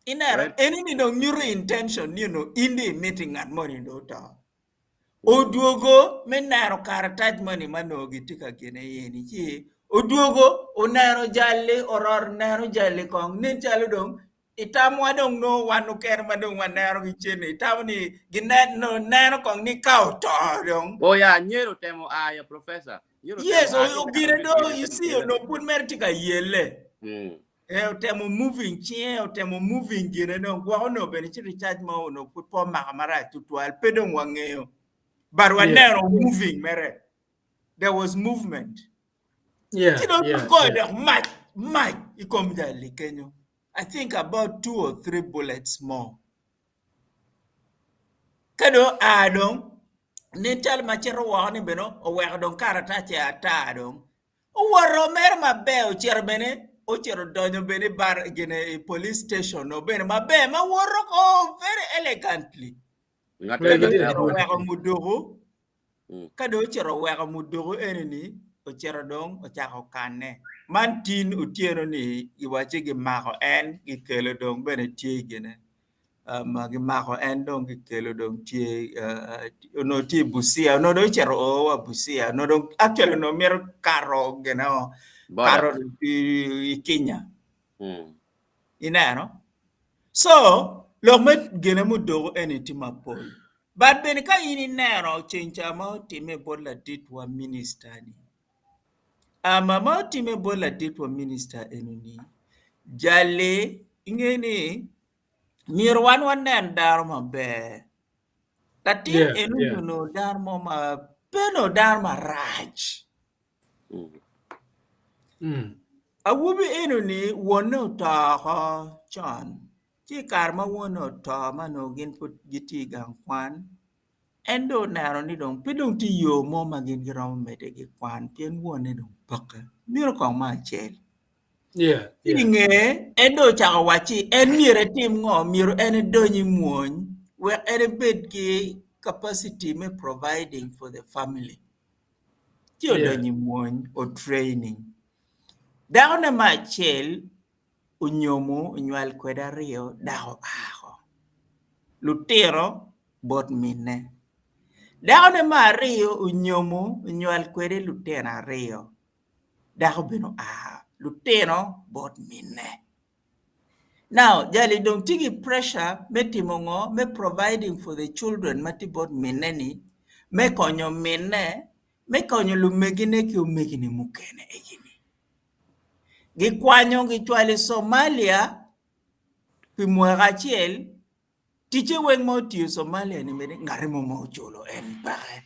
Inero, Right? any no new intention, in the meeting at money do ta. Oduogo, menaro karataj money manogi tika kene yeni chi. Oduogo, onaro jale or naro jale kong, ninjalo dong. Itamwa dong no one no care madong one naro gichene. Itamni ginet no naro kong ni kao to dong. Oh yeah, nyero temo ya professor. Nyero temo Yes, kita o harus giredo, bikin you temo see, kira. no put mertika yele. Hmm. O temo moving chie, o temo moving gine no gwa no beni chi recharge ma no put po makamara tutwal pedong wangeo. But when Yeah. now moving mere, there was movement. Yeah. Chino Yeah. go Yeah. there, might, you come there likenyo. I think about 2 or 3 bullets more. Kado adong, netal machero wani beno, o werdon karata che atadong. O waro mer mabe o cherbene, o chero donyo bene bar gene police station no bene mabe ma waro ko very elegantly. Like Kado you Ngata did a chero good wero thing. mudogo, Hmm. kado chero wero mudogo enini, o chero dong o chako kane. Man tin utieno ni iwache gi mako en gi kelo dong bene tie gene. Gi mako en dong gi kelo dong tie no tie busia no do chero o busia no dong actually no mero karo gene Border. karo i Kenya Hmm. inano so lo met gene mu do eni timapol but ben ka ini nero chencha ma time bola ditwa minister ni ma time bola ditwa minister enuni jale ingeni mirwan wanen dar mabe latin Yeah. enu Yeah. no dar mo ma peno dar ma raj Hmm. Mm. awubi enuni wono ta ha chan chi karma wono ta mano gin put giti gang kwan endo naro ni dong pidong ti yo mo magin girom mede gi kwan pien wone dong paka miro kong ma chel Yeah. Yeah. tinge endo chaka wachi en mire tim ngo miro en donyi muony we en bed ki capacity me providing for the family ti Yeah. donyi muony o training daw na ma chel unyomo unywal kweda rio daw aho lutero bot mine daw na ma rio unyomo unywal kwede lutena rio daw bino aho lutero bot mine. Now, jali don't take pressure, me timongo, me providing for the children, mati bot mineni, me konyo mine, me konyo lumegine ki umegine mukene egini. Gikwanyo gichwali Somalia, pimwega chiel, tiche weng mo tiyo Somalia ni mene, ngarimo mo cholo en pare.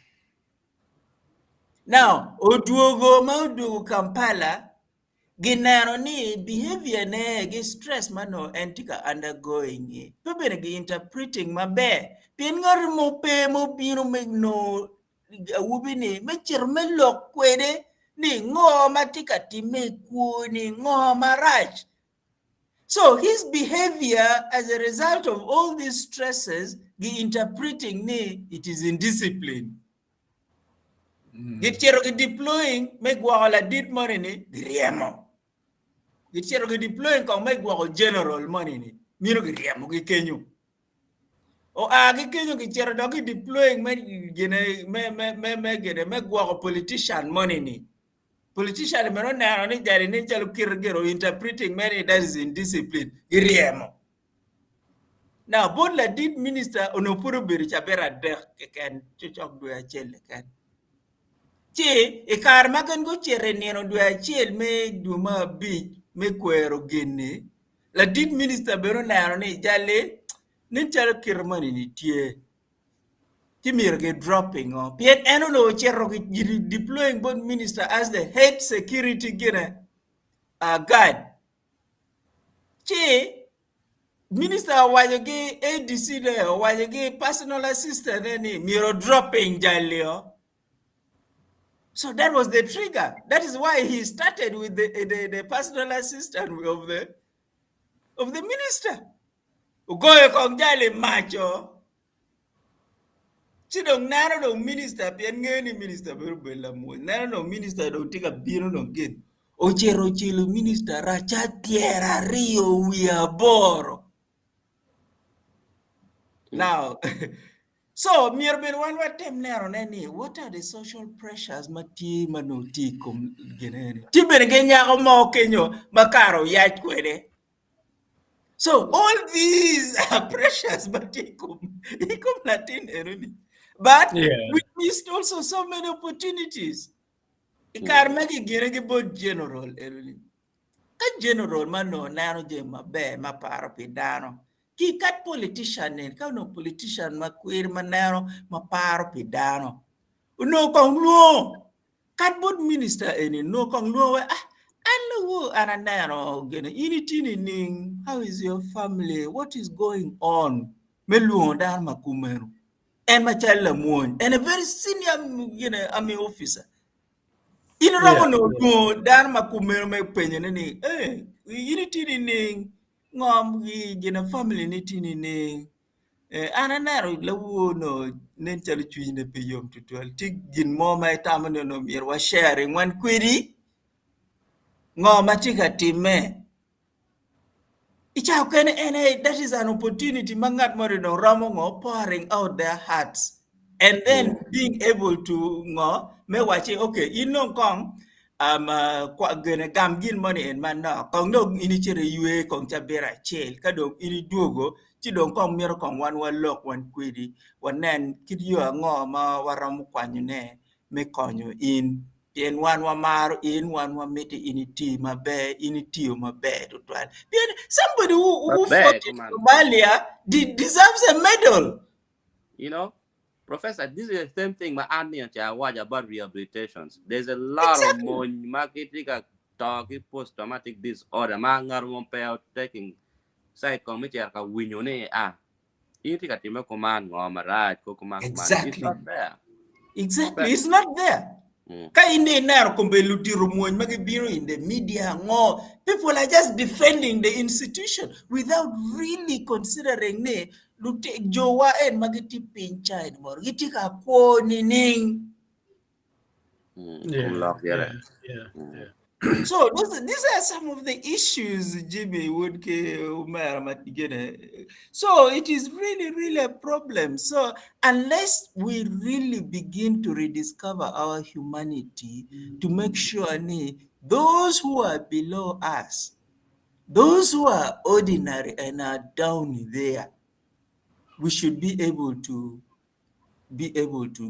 Now, oduogo Kampala, ginero ni behavior ne gi stress mano entika undergoing pebene gi interpreting mabe pien ngar mo pe mo bino megno awubi ni mecher melok kwede ni ngo matika time ku ni ngo marach. So his behavior as a result of all these stresses gi interpreting ni it is indiscipline. Gitchero gi deploying megwala dit money ni griemo. Gitchero gi deploying kong may guwako general money ni. Mino gi riamo gi kenyo. O gi kenyo gitchero do gi deploying me guwako politician money ni. Politician meno naro ni jari ni chalo kirgero interpreting many that is indiscipline. Gi riamo. Now, both la did minister onopuro biri chabera dek ken chuchok dwe achele ken. Che ikar magan go chere neno dwe achiel me duma bich me kwero gene la dit minister bero naro ni jale ni chalo kirmani ni tie Timir get dropping off. Yet Enono Cherok deploying both minister as the head security guard. Che minister wajage ADC there, wajage personal assistant any miro dropping jaleo. So that was the trigger. That is why he started with the personal assistant of the minister. Ugoye kong jale macho. Chidong naro no minister pian ngeni minister berbela mo. Naro no minister do tika biro no gen. Ochero chilu minister racha tierra rio wiaboro. Now, so mirbel one what tem naro neni. What are the social pressures mati manoti kum geneni? Tibere genya ko mo kenyo makaro yat kwede. So all these are pressures mati kum Latin eruni. But we missed also so many opportunities. Ikar magi giregi both general eruli. Ka general mano nano je mabe maparo pidano. Ki kat politician en ka no politician makwir manano maparo pidano. Uno kong luo. Kat both minister eni no kong luo Hello, ananano gene initini ning. How is your family? What is going on? Meluo dar makumeru. And my child and a very senior army officer. In Ramono, Dharma Kumero make penny, unity ning, ngom, gina family knitting ning, and a narrow low no, nature between the payum to 12. Take gin more my tamano mere was sharing one query. Ngomatika time. That is an opportunity. Mangat Morino Ramongo pouring out their hearts and then being able to me watch it. Okay, you know, Kong, gonna gam money and man now. Kong no initiate UA Kong Chabera Chail, Kadok ini duogo, Chidong Kong Mirokong one lock one quiddy, one then kid you a ngoma waramu quanyune, me conyo in. In one mar in one mete in tea my bed in tea my bed tutwal. Somebody who fought in Somalia deserves a medal. You know, Professor, this is the same thing my auntie and I watch about rehabilitations. There's a lot of more marketing talk post-traumatic disorder. Mangar won't pay out taking side committee ka winyone You think a command or right command. It's not there. Exactly, it's not there. In the media, people are just defending the institution without really considering Jowa and Magiti Pincha and more. Gitika Quoning. So these are some of the issues, Jimmy would So it is really a problem. So unless we really begin to rediscover our humanity, to make sure those who are below us, those who are ordinary and are down there, we should be able to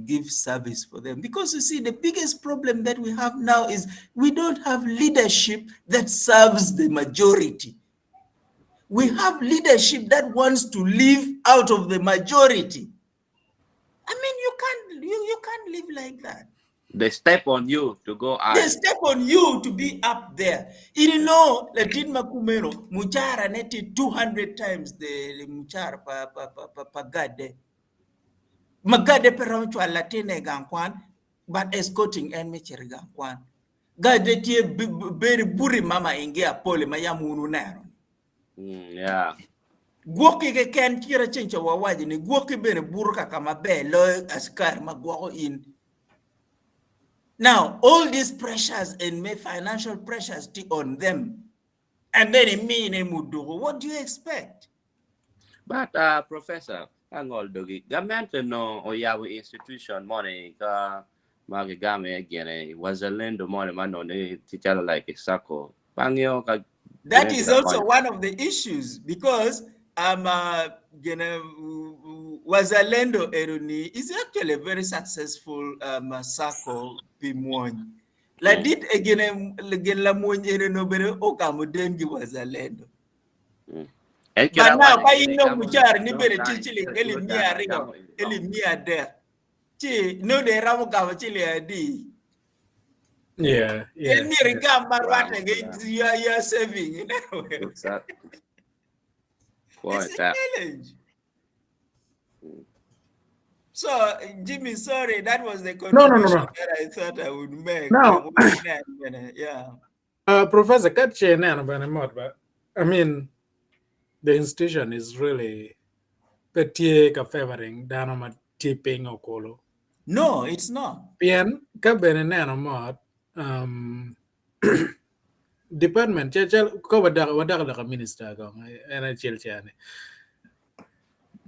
give service for them. Because you see, the biggest problem that we have now is we don't have leadership that serves the majority. We have leadership that wants to live out of the majority. I mean, you can't live like that. They step on you to go out. They step on you to be up there. You know, the Dinma Kumero, Muchara netted 200 times the Muchara pa gade. Magade peramchwa latine gankwan, but escorting and mecheri gankwan. Gade tie beri buri mama ingia pole mayamunu nero. Yeah. Gwoki ke ken kira chencha wawaji ni gwoki beri buruka kama be lo askar magwako in. Now, all these pressures and financial pressures on them, and then in me muduku, what do you expect? But Professor, angol dogi government no oyawe institution money ka magigame again was a lend money man on the teacher like a sako. That is also one of the issues because Wazalendo Eruni is actually a very successful sako pimon. La dit again la moñere no bere okamudengi Wazalendo. But now, I know Muchar, Nibere Tichili, Elimia Rio, Elimia there. no de ramu ka chile adi. Yeah, yeah. Tell me regam barwata you are saving, you know. Exact. It's a challenge. So, Jimmy, sorry, that was the contribution that I thought I would make. No. Yeah. Professor Katche, but I mean, the institution is really petiek favoring Danoma tipping or colo. No, it's not. Pian Kabenanamot department, ko wadak minister gong, and I chill chani.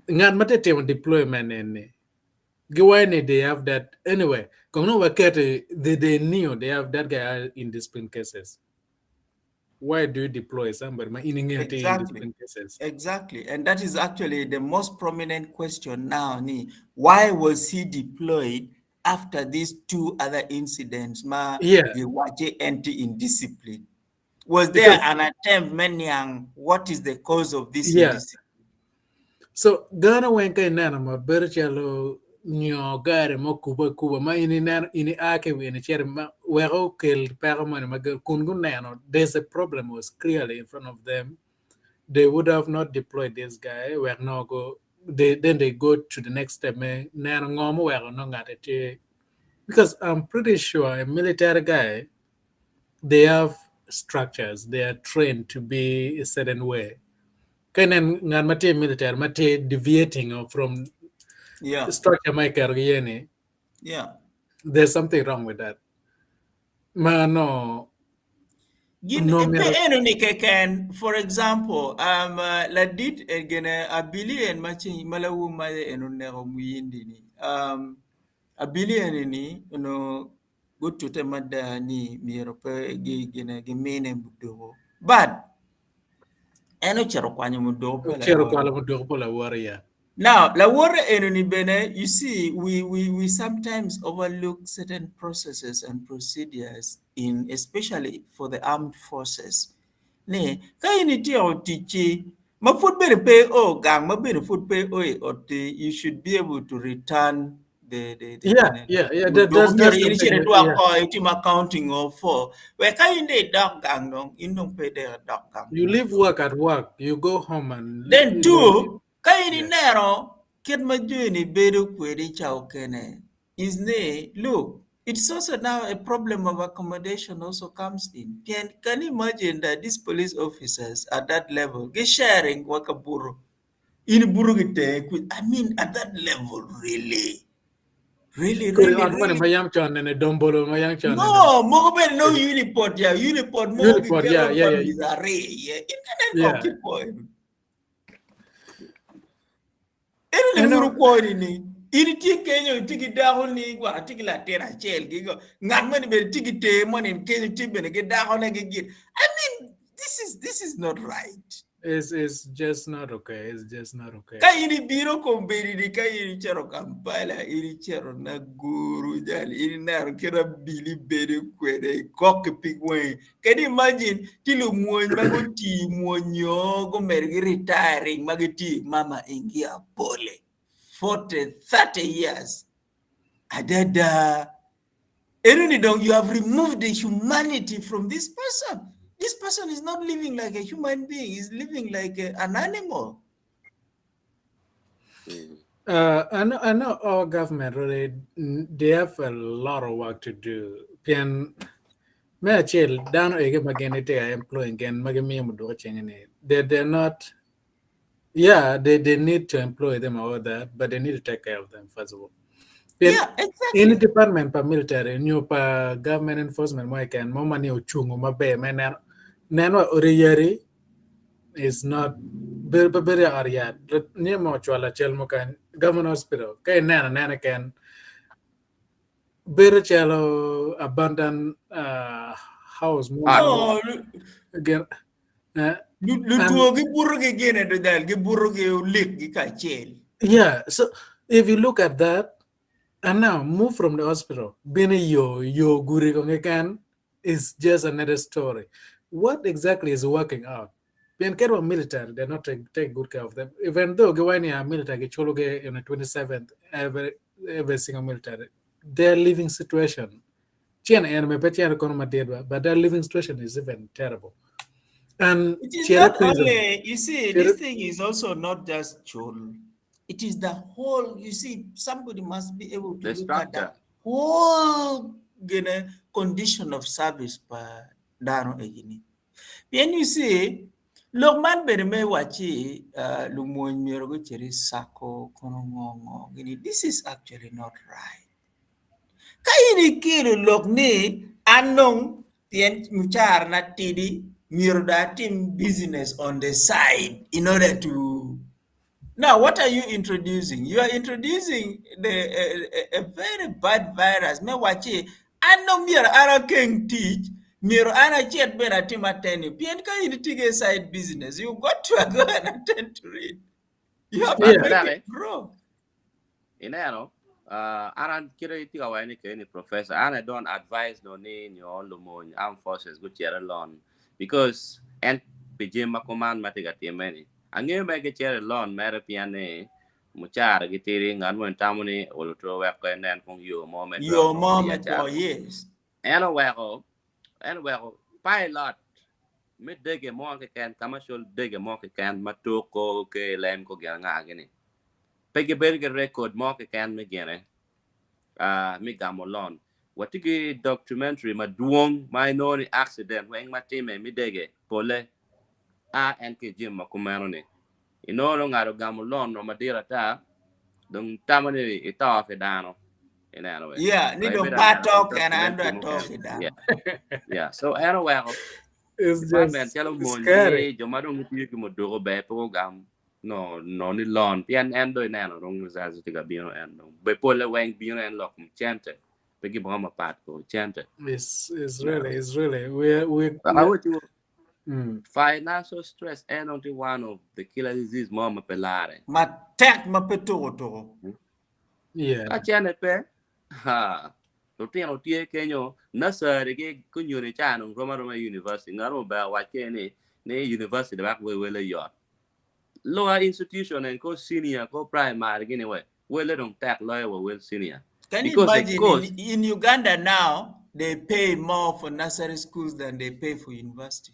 Ngan matete deployment in Gawani, they have that anyway. Kono Wakete, they knew they have that guy in discipline cases. Why do you deploy somebody in discipline cases? Exactly. And that is actually the most prominent question now. Why was he deployed after these two other incidents? Anti-indiscipline. Was there an attempt, Menyang? What is the cause of this indiscipline? So Ghana went in Nanama, Berchalo, Gare, Mokuba, ma ini ake in chair, where killed Paraman, Magal Kungunano. There's a problem was clearly in front of them. They would have not deployed this guy. Where no go. Then they go to the next step. Because I'm pretty sure a military guy, they have structures. They are trained to be a certain way. Kanan ngan mate military mate deviating from structure my career. Yeah. There's something wrong with that. No. For example, ladit again a billion matching malawu made enunero muyindini. A billion ni good to temada ni mirope gina gimene mudo. But eno chero kwanya mudo pala warrior. Now, la warrior enuni bene, you see, we sometimes overlook certain processes and procedures especially for the armed forces. Ne, kaini ti o tichi, ma food bere pay gang, ma bere food pay or you should be able to return the accounting or for where kaini dog gang no, you don't pay their dog gang. You leave work at work, you go home and then two. Kaini nero ket majuni bedo kwedi chao kene is ne look, it's also now a problem of accommodation also comes in. Can you imagine that these police officers at that level get sharing wakaburu in burugite? I mean at that level really. No, Mogoben no uniport Uniport ini ti Kenya tigi dahol ni wa tigi la tera chel gigo ngatman be tigi te monin Kenya tibe ne dahol ne gid. I mean this is not right. It's just not okay. It's just not okay. Ka ini biro ko beri di ka ini chero Kampala ini chero na guru jali ini na kera bili beri kwede kok pigwe. Can you imagine tilu muon magoti muonyo go mergi retiring magiti mama ingia pole 40-30 years. Adada. You have removed the humanity from this person. This person is not living like a human being. He's living like an animal. I know our government really, they have a lot of work to do. Pian me chill down again employing again they're not. Yeah, they need to employ them or that, but they need to take care of them first of all. Yeah, exactly. Any department per military, new per government enforcement, my can more money uchungu mabe man nano oriyari is not very area. Near mochuala chelmo can government hospital. Kay nana can very chelo abandoned house. Again. Yeah, so if you look at that, and now move from the hospital, being yo guri can is just another story. What exactly is working out? Being care of military, they're not take good care of them. Even though Gawani are military, Chologe on the 27th, every single military, their living situation, China and me China but their living situation is even terrible. And It is China not prison, only, you see, China- this thing is also not just chul. It is the whole, you see, somebody must be able to The look at the structure. whole condition of service per dano egini. Then you see, Lokman bereme wachi lumoy mirogo cheri sako kono ngongo. This is actually not right. Kaini kiri lokni anong tien muchar na tidi mirda team business on the side in order to. Now, what are you introducing? You are introducing a very bad virus. Me wachi ano mir ara king teach mir ana chet bena team attend. Pien ka ini tige side business. You got to go and attend to it. You have to Yeah. make it grow. Inano, aran kira iti kawa ni kaya ni professor. Ana don't advise no ni nyo lumon armed forces good chera lon because and pijim makuman matiga tiemeni. Angin mega chera lon mera piane muchar gitiri ngan mo tamuni ulutro wek ko nen kung yo moment Your mo ya moment char. for years. Ano weko pilot mid dege mo ke kan commercial dege mo ke kan matoko ke lem ko nga gini. Pege berge record mo ke kan me gene mi gamolon watigi documentary ma duong minor accident weng ma time mi dege pole en ke jim ma kumano ni inono ngaro gamolon no madira ta dong tamani ita fe dano inano we Yeah, ni ko do ibeda na patok and documentary under mo talk kan it yeah down. yeah so ano we it's department just chalo scary. monje joma dong tiyo ki modogo be program no ni lon pian endo inano rong zazu tiga bino endo be pole weng bino en lok chente pegi boma pat ko chente It's no really I would you mm, financial stress and only one of the killer disease mama pelare Ma tek ma peto. yeah. ka chene pe ha to tieno tie kenyo nasari ke kunyuni chano Roma University ngaro ba wa kene ne university back we le yo lower institution and go senior go primary gini we le don't take lawyer we senior Can you because it imagine cost in Uganda now, they pay more for nursery schools than they pay for university?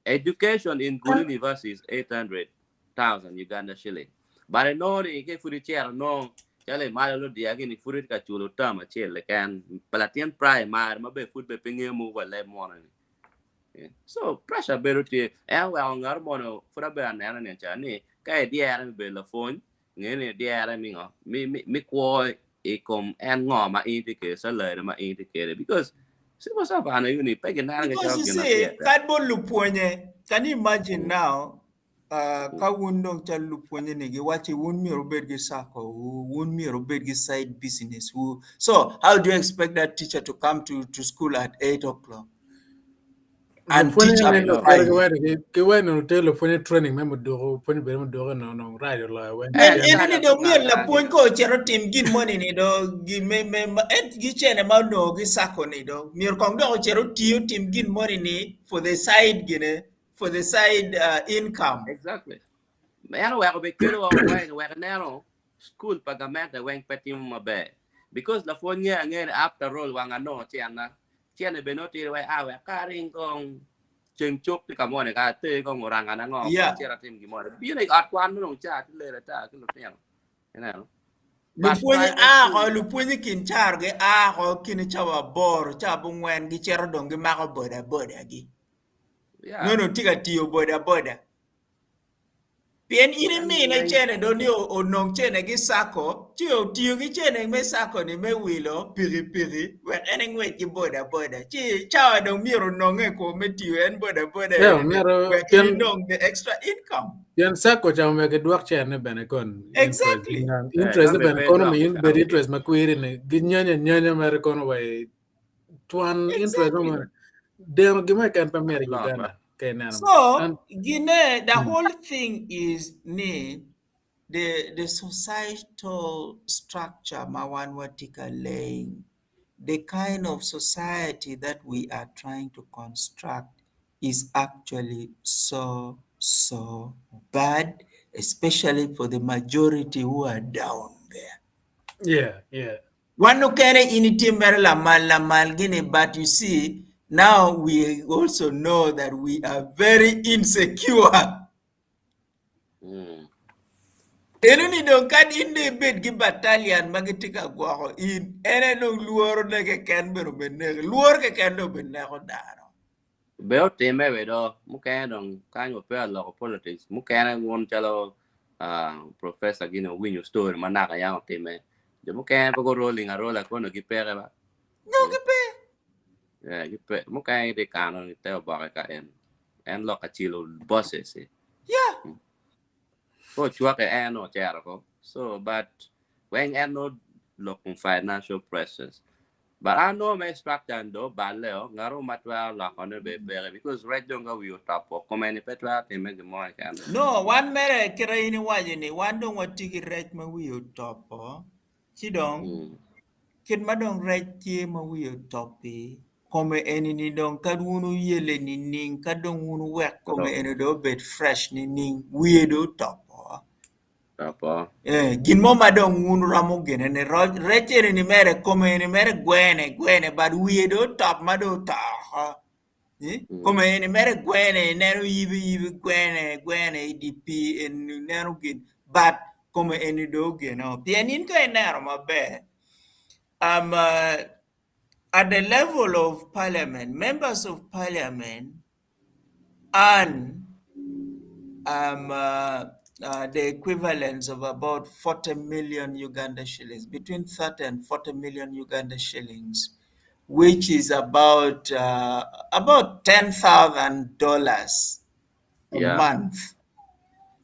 education in Gulu University is 800,000 Uganda shilling. But I know the ke furi chair no chale malo dia gini furi ka chulo tama chele kan palatian primary mabe food be pinge mu wale mo so pressure beru ti and well ngar mono fura be an ne chani ka dia ran be la phone ngene dia ran mi ko e kom en ngo ma ti ke sa le ma ti ke because se mo sa va na uni pe ke na ga Because chao you ke na see, theater cardboard luponye, can you imagine now, ka wundong cha luponye nigi wachi wun mi robet gi sako, wun mi robet gi side business. So how do you expect that teacher to come to school at 8 o'clock Lo and funny teach up I ne to no know kere 5? ke no te lo funny training memo do funny be mo do no right lo when Yen the yen ni side do of mi la nga pon ko chero tim gin money ni do gi gi chene ma no gi sako ni do mi kong do chero tiyo tim gin money ni for the side gine for the side income. exactly ano wa ko be kero wa nero school pagamenta wen peti mo be because la fonya ngene after all wa ngano tiana tiana be no ti wa awe karing kong cheng chok ti kamone ka te kong oranga na ngo ko Yeah. chera tim gi mo bi ne at kwan no cha ti le ta ki lo tiano but Lupuonyi private school lupuonyi kin char ge kin chawa bor cha bu ngwen gi chero dong gi mako boda gi. yeah No tiga tiyo boda. Pien ine and mi na when chene do ni onong chene gi sako, tiyo gi chene me sako ni me wilo piri, we ene ngwe gi boda. Chi chawa dong miro nonge ko me tiyo en boda yeah ene, we mero inong the extra income. pian sako cha me ke duak chen ne bene kon interest Exactly. interest not be bene paid kon up me in be okay interest ma kwiri ne ginyanya mere kon way tuan interest Exactly. no dem gi me kan pa mere lot Uganda ke nana and So, Guinea, the whole thing is the societal structure Mawanwatika laying, the kind of society that we are trying to construct is actually so bad, especially for the majority who are down there. Yeah, yeah. One no can in timber la mal gini, but you see, now we also know that we are very insecure. Eno ni don kan in the bed gi battalion magitika gwaho in ene no luoro ne ke ken bero benne luor ke ken do benne ko daro. Beo time we do muka dong kan yo pe lo politics muka won chalo professor gino win story manaka yang time de muka ko rolling a rola ko no ki pere ba No ke pe. yeah ki pe muka de kano ni te ba ka en lo ka chilo bosses Yeah. ko chua ke no chero ko so but when no local financial pressures. But I know my structure do baleo ngaro matwa la kono be bere because red don't go you top or come any petra they make the more can. No, one mere kira ini waje ni one dong watiki rech ma wiyo topo. Chidong kid madong rech tie ma wiyo topi. Kome eni ni dong kadunu yele ni ning kadong unu wek kome eni do bed fresh ni ning wiyo do topo. Top Gin mo madong unu ramo gene ne rech eni ni mere kome eni mere gwene but wiyo do top mado taha. Come in mere gwene nero yibi gwene IDP en nero gin but come any dog no pianin ka nero mabe at the level of parliament members of parliament earn the equivalence of about 40 million Uganda shillings, between 30 and 40 million Uganda shillings, which is about $10,000 a yeah. month.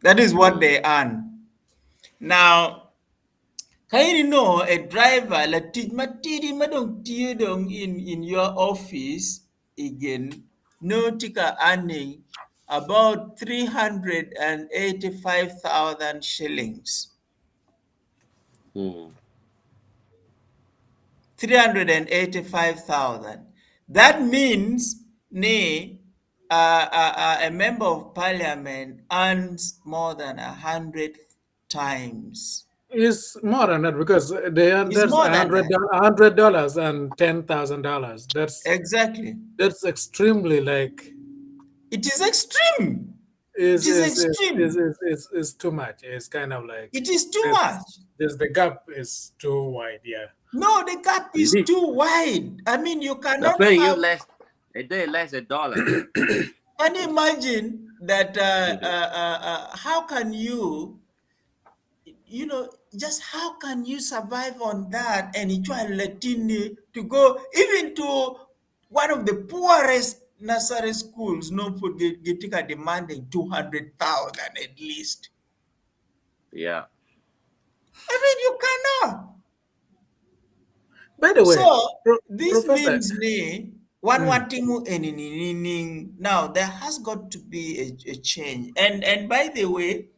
That is what they earn. Now, can you know a driver la tijmatiri madong tiyodong in your office again no tika earning about 385,000 shillings. 385,000. That means a member of parliament earns more than 100 times. It's more than that because It's there's more than that. $100 and $10,000. Exactly. That's extremely like It is extreme. is It is extreme. is too much. It's kind of like It is too much. the gap is too wide. Yeah. No, the gap is too wide. I mean, you They're cannot paying you have. less a day less $1. Can you imagine that? How can you, just how can you survive on that and you try Latini to go even to one of the poorest nursery schools? No, put Gitika demanding 200,000 at least. Yeah. I mean, you cannot. By the way, So this Professor, means one thing now there has got to be a change. And by the way,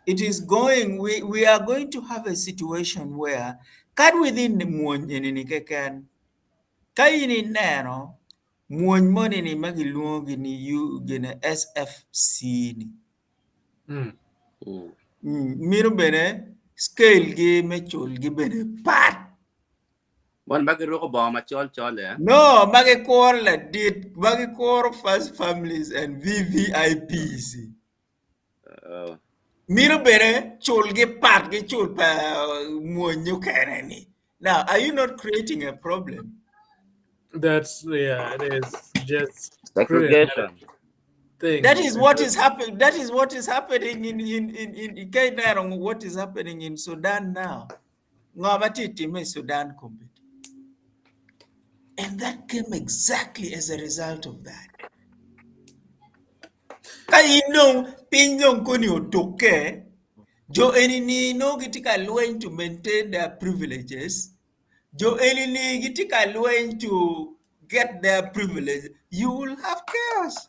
it is going we are going to have a situation where can within the moon can kaini nero moon money ni magiluongi ni you gina SFC ni. Miro bene scale gi mechul gi bene pat. One bag of bomb a chol eh? No, Magekor la did Magekor first families and VVIPs. Miro bere chul ge pat ge chul pa monyu kenani. Now, are you not creating a problem? that's it is just creating Segregation. thing. That is what is happening. That is what is happening in Kenya. What is happening in Sudan now? Ngabati time Sudan compete. And that came exactly as a result of that. Pingo kuni otoke, jo enini no gitika lwen to maintain their privileges, jo enini gitika lwen to get their privilege, you will have chaos.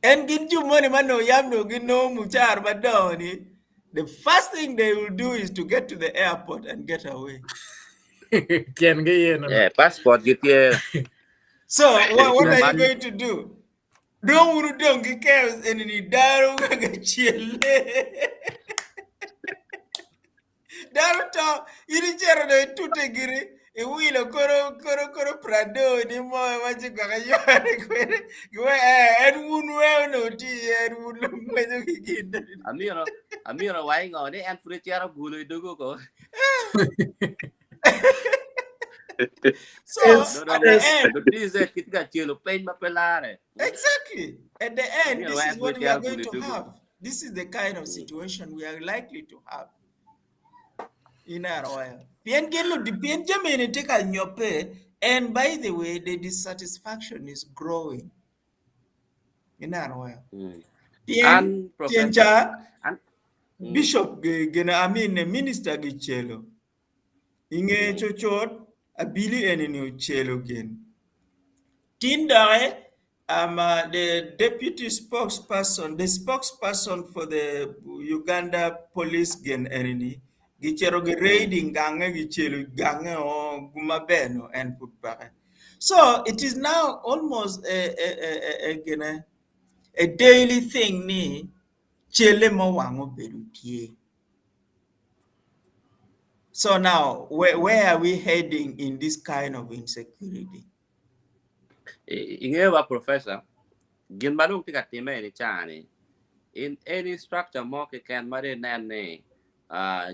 And ginju money mano yamno gino muchar badoni. The first thing they will do is to get to the airport and get away. Can get Yeah, passport get here. So what are you going to do? Don't get chaos and any daru chile. no, ini chero de tute giri. E wilo koro prado ni mo maji kwa kayore kwere. Gwe en wunwe no ti en wunwe mwenye kikinda. Amira wai ngồi đấy ăn free chero gulu dugo ko. So It's- at the end, This is kita chelo pain mapelare. exactly. At the end, Amira this wai is what free we are chero going gulu to dugo. have. This is the kind of situation we are likely to have in our oil. Pien gelo di pien jamene take a nyope, and by the way, the dissatisfaction is growing in our oil. Pien And professor. cha And bishop gena minister gi chelo. Inge chochot abili enini chelo gen. Tindae, the deputy spokesperson, the spokesperson for the Uganda police gen enemy, gichero ge raiding gange gichelo gange o gumabeno and putbare. So it is now almost a daily thing ni chele mo wango berutie. So now where are we heading in this kind of insecurity? ingewa professor. Gin badung tika time ni chani. In any structure mo ke can mare nan ne.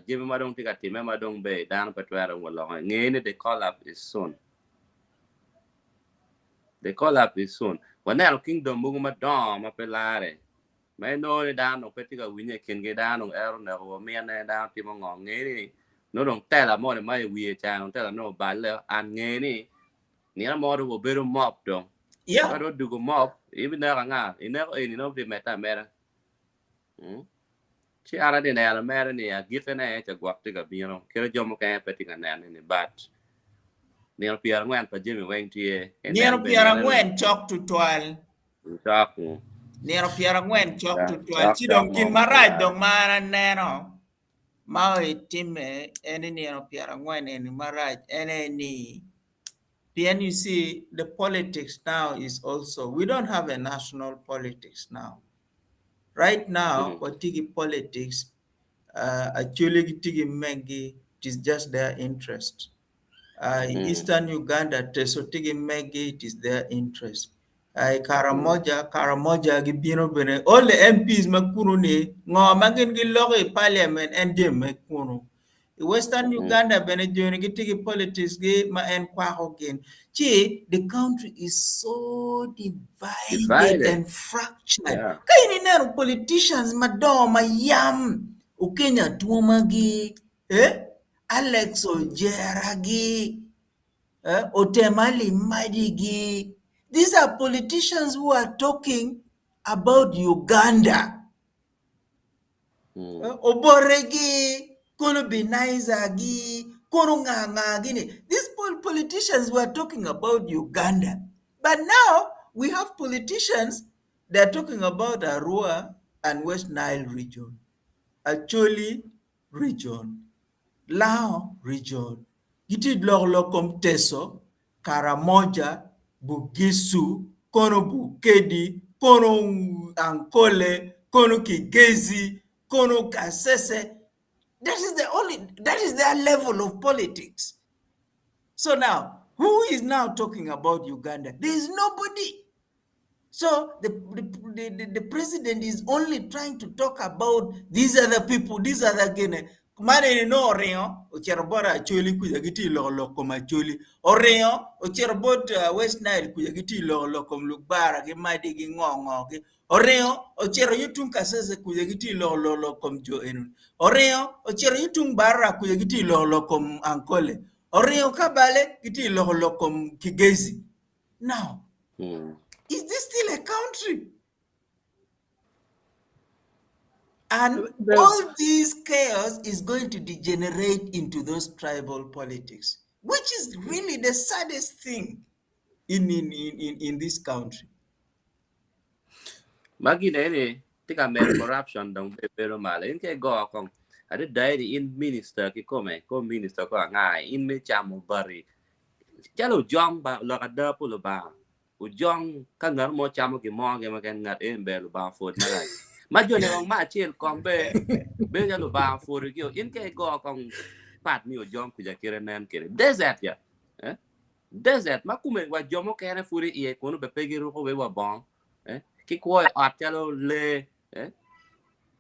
Jimmy madung tika time madung be down patwara walong. Ngene the collapse is soon. The collapse is soon. When now kingdom mugu madom mapelare. May no ni down no petika winye kin ge down no ero na go me na down timo ngong ngene. No dong tela mo mai wi cha no tela no balle an ngene. Ni na mo do beru mop dong. Yeah. But what do go mob? Even there, I never any of the meta. She are the nail matter near given a guap to a beer, kill a jump camp petting a nan in the bat. Near Pierre went for Jimmy Wang to ye. Near Pierre Ngwen chok tutwal. Talk. Near Pierre Ngwen chok tutwal. Chidong kin marai dong mara neno. Maui time any near Pierre Ngwen any marai any. Then you see the politics now is also, we don't have a national politics now. Right now, Watigi politics, actually Tigi Mengi, it is just their interest. In Eastern Uganda, Tesotigi Mengi, it is their interest. Karamoja gibino bene, all the MPs makunu ngo magin giloge parliament and dem makunu. Western Uganda benejoni gitigi politics ge ma en kwaho gen. The country is so divided and fractured. Yeah. Kaini nero politicians madoma yam Ukenya Tuomagi, Alex Ojeragi, Otemali Madigi. These are politicians who are talking about Uganda. Oboregi, Kono Binaizagi, Kono Ngangagini. These politicians were talking about Uganda. But now we have politicians that are talking about Arua and West Nile region, Acholi region, Lao region, Giti Lorlokom Teso, Karamoja, Bugisu, Kono Bukedi, Kono Ankole, Kono Kigezi, Kono Kasese. That is their level of politics. So now, who is now talking about Uganda? There is nobody. So the president is only trying to talk about these other people, these other Guinea. Mane no oreo, ocherbora acholi kujagiti lolo kom acholi. Oreo, ocherbot West Nile kujagiti lolo kom lubara ki madi ki ngongo ki. Oreo, ochero yutung kasese kujagiti lolo kom jo enun. Oreo, ochero yutung bara kujagiti lolo kom ankole. Oreo kabale kiti lolo kom kigezi. Now, is this still a country? And all this chaos is going to degenerate into those tribal politics, which is really the saddest thing in this country. Magine, tika mer corruption dong pero male. Inke go kong. Ada dai in minister ki ko minister ko ngai in me chamo bari. Chalo jong ba lo kada pulo ba. Ujong kan ngar mo chamo ki mo ke makan ngat en be lo ba fot na rai. Ma jo ne ma chiel kong be ja lo ba fot ki in ke go kong pat mi o jom ku ja kere nan kere desert ya desert makume wa jomo kere furi ie kono be pegiro ko we wa bon ki ko atelo le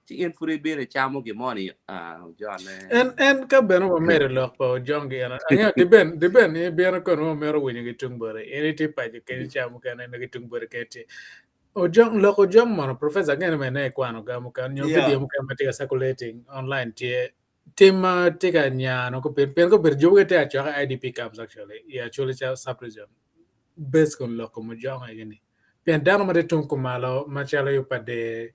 ti en furi bere chamo ge moni John en ka beno wa mere lok pa jongi ana anya de ben e beno kono mero winyi gitung bore ene ti pa je ke chamo kana ne gitung bore kete o jong loko jong mono professor ngene mene kwano ga mu kan nyo video mu kan mate circulating online tie tema tika nya no ko pen ko ber joge te acho IDP camps actually yeah actually cha subregion base kon loko mu jong ngene pen dano mate tung ko malo ma chala yu pade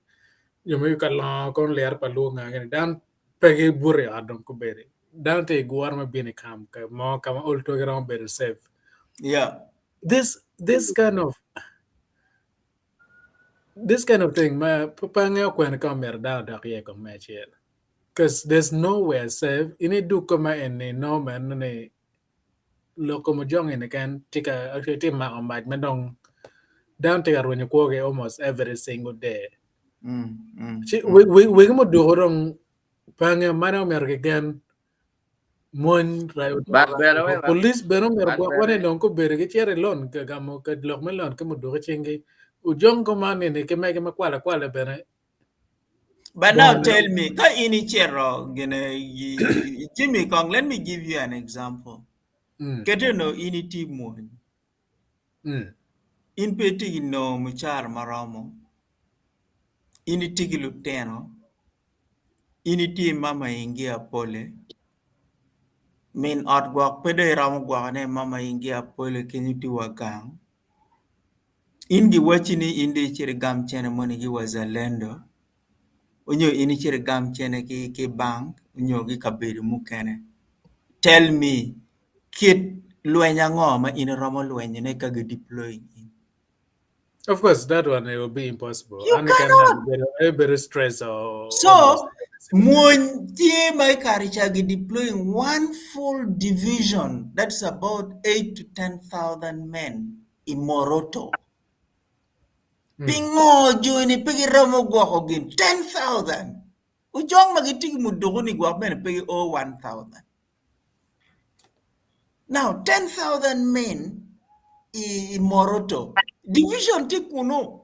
yo me ka la kon ler pa lu ngene dan pege bure adon ko bere dan te guar ma bini kam ka mo kama ol to gram better safe this kind of thing ma papanga kwen ka mer da ye ko me chel because there's nowhere safe ini du ko ma en no man ne loko mo jong en kan tika actually tim ma dong down to ro ko ge almost every single day we mo do horong panga mana mer ge gan mon rayo police beno mer ko wane non ko bere ge chere lon ka gamo ka lok me lon ka mo do chingi ujong ko man ne ke me kwala bene. But now tell me, ka ini chero gene Jimmy Kong, let me give you an example. Kete no ini timon. In peti no muchar maramo. Ini tigi luteno. Ini ti mama ingia pole. Min outgwak pede ramu gwane mama ingia pole kenyuti wagang. Ingi wachini indi chiri gam chene moni gi wazalendo. Unyo ini chiri gam chene ki bank. Unyo gi kabiri mukene. Tell me, kid luenya ngoma in romo luenya ne kage deploying in. Of course, that one it will be impossible. You cannot. Very stress or so when my Karichagi deploying one full division, that's about 8,000 to 10,000 men in Moroto. Pingo join pegi romo go again 10,000. Ujong magiti mudogoni go men pegi 1,000. Now 10,000 men in Moroto. Division Tikuno.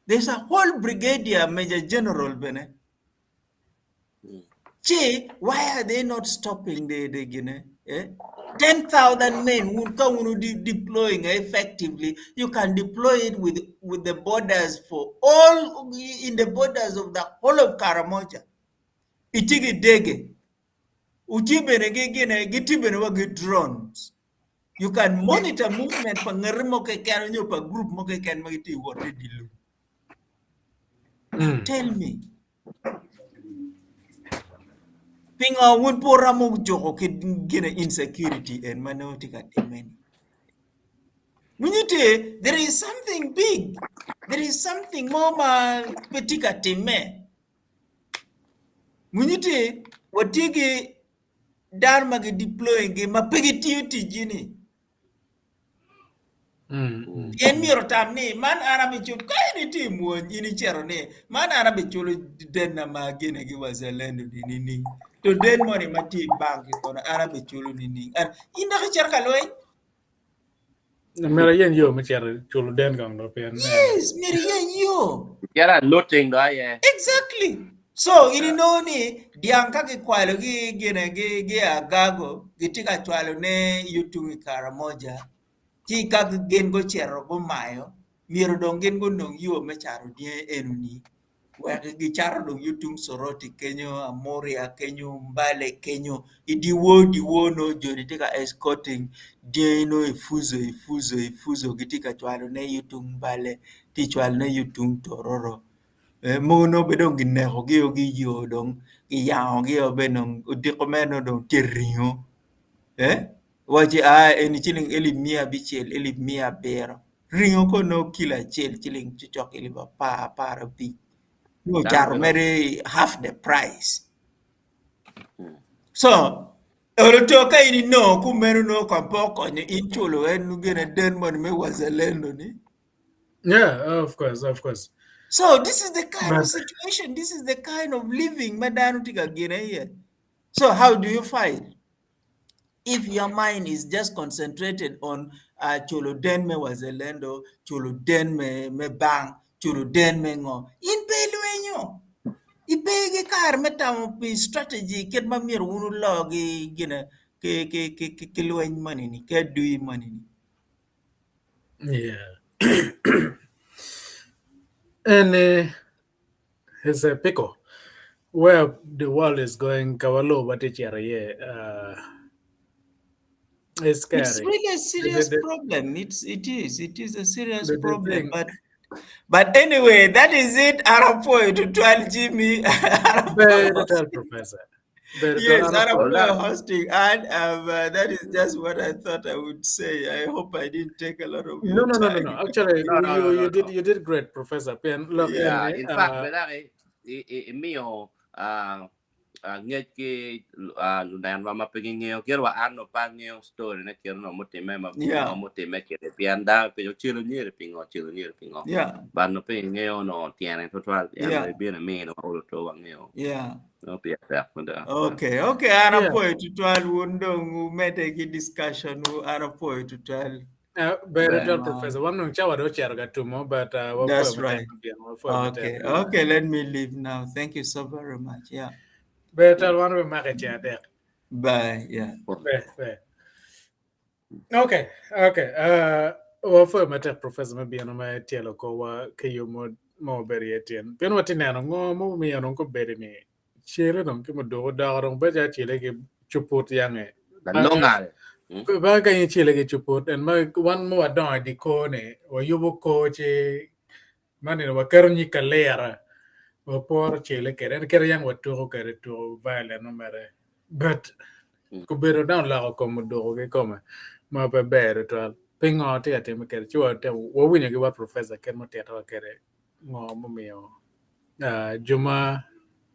There's a whole brigadier major general bene. Che, why are they not stopping the Guinea? 10,000 men would come deploying effectively. You can deploy it with the borders for all in the borders of the whole of Karamoja. Itigi dege. Ujibene gene gitibene wage drones. You can monitor movement pa ngarimo ke kan nyo pa group mo ke kan magiti wote dilu. Tell me. Pingo would pour a mug joko get insecurity and manotica demand. Munite, there is something big. There is something more petica time. Munite, what tigi Dharma deploying game a pegiti gini. Yen miro tamni man arabichul kaini team won ini cherone man arabichul denna ma gene gi wazalendo nini to den money mati bank ko arabichul nini and inda ka cher kaloy mera yen yo me cher chulu den gang do pen yes meri yen yo yara looting da yeah exactly so ini no ni dianka ki kwalo gi gene gi agago gitika chwalo ne yutu Karamoja ki kag gen go chero go mayo miero dong gen go nong yo me charo die enuni wa gi charo dong yutung soroti Kenyo Amoria Kenyo Mbale Kenyo diwo no jori tika escorting die no ifuzo gitika chwalo ne yutung Mbale ti chwalo ne yutung Tororo mono bedong ginego gi yo dong gi yao gi obenong udikomeno dong tiringo waje eni chiling 100 bero ringo ko no kila chiling chuchok ili ba para bi no jar mere half the price so oroto ka ini no ku meru no kampoko ni inchulo en gene den mon me wazalendo ni yeah of course so this is the kind of situation, this is the kind of living madanu tika gene here. So how do you fight? If your mind is just concentrated on cholo den me wazelendo, cholo den me bang, cholo den me ngo, in peluenyo. Ipege kar metam pi strategy ket mamir unu logi gina ke lueny manini ke dui manini. Yeah. And his Pico, where the world is going, Kawalo, what it's It's scary. really a serious The, problem. It is a serious the problem. thing, But anyway, that is it. Arapoy to 12 Jimmy. Arapoy better tell hosting. Professor. Better tell Yes, Anapoy. Hold Arapoy on. hosting. And that is just what I thought I would say. I hope I didn't take a lot of your No. time. Actually, No, no, no, no, no. you did great, Professor. Pen look Yeah. in In fact, bedake mio nget ki lunan ma pengin ngeo kero wa ano pa ngeo story na kero no motime ma Yeah. no motime kero pianda pe yo chilo nyere pingo Yeah. ba no pe ngeo no tiene total ya Yeah. no bien me no olo to wa ngeo Yeah. no pia ta kunda Okay. yeah. Arapoy to 12 wundong meteki discussion Arapoy to 12. Better tell Um, Professor. One no chawa do chair two more, but what for that's my right. time. Okay. Let me leave now. Thank you so very much. Yeah. Better tell one of my market chair there. Bye. Yeah. Okay. Well, for my Professor, maybe on my tielo ko wa kayo mo beri etian. Pero what tinano mo mi anong ko beri ni. Chile dong ke mo do da rong ba ja chile ke chuput yang e. la longa Ba ka yung chile ke chuput and ma one mo adon di ko ne o yubo ko che mani wa karo ni kalera. O por chile kere yang wa to kere to vale no mere. But ko bero down la ko mo do ke koma. Ma be bere to pingo te ate me kere chua te wo winya ke wa professor ken mo te to kere ngo mo mio. Juma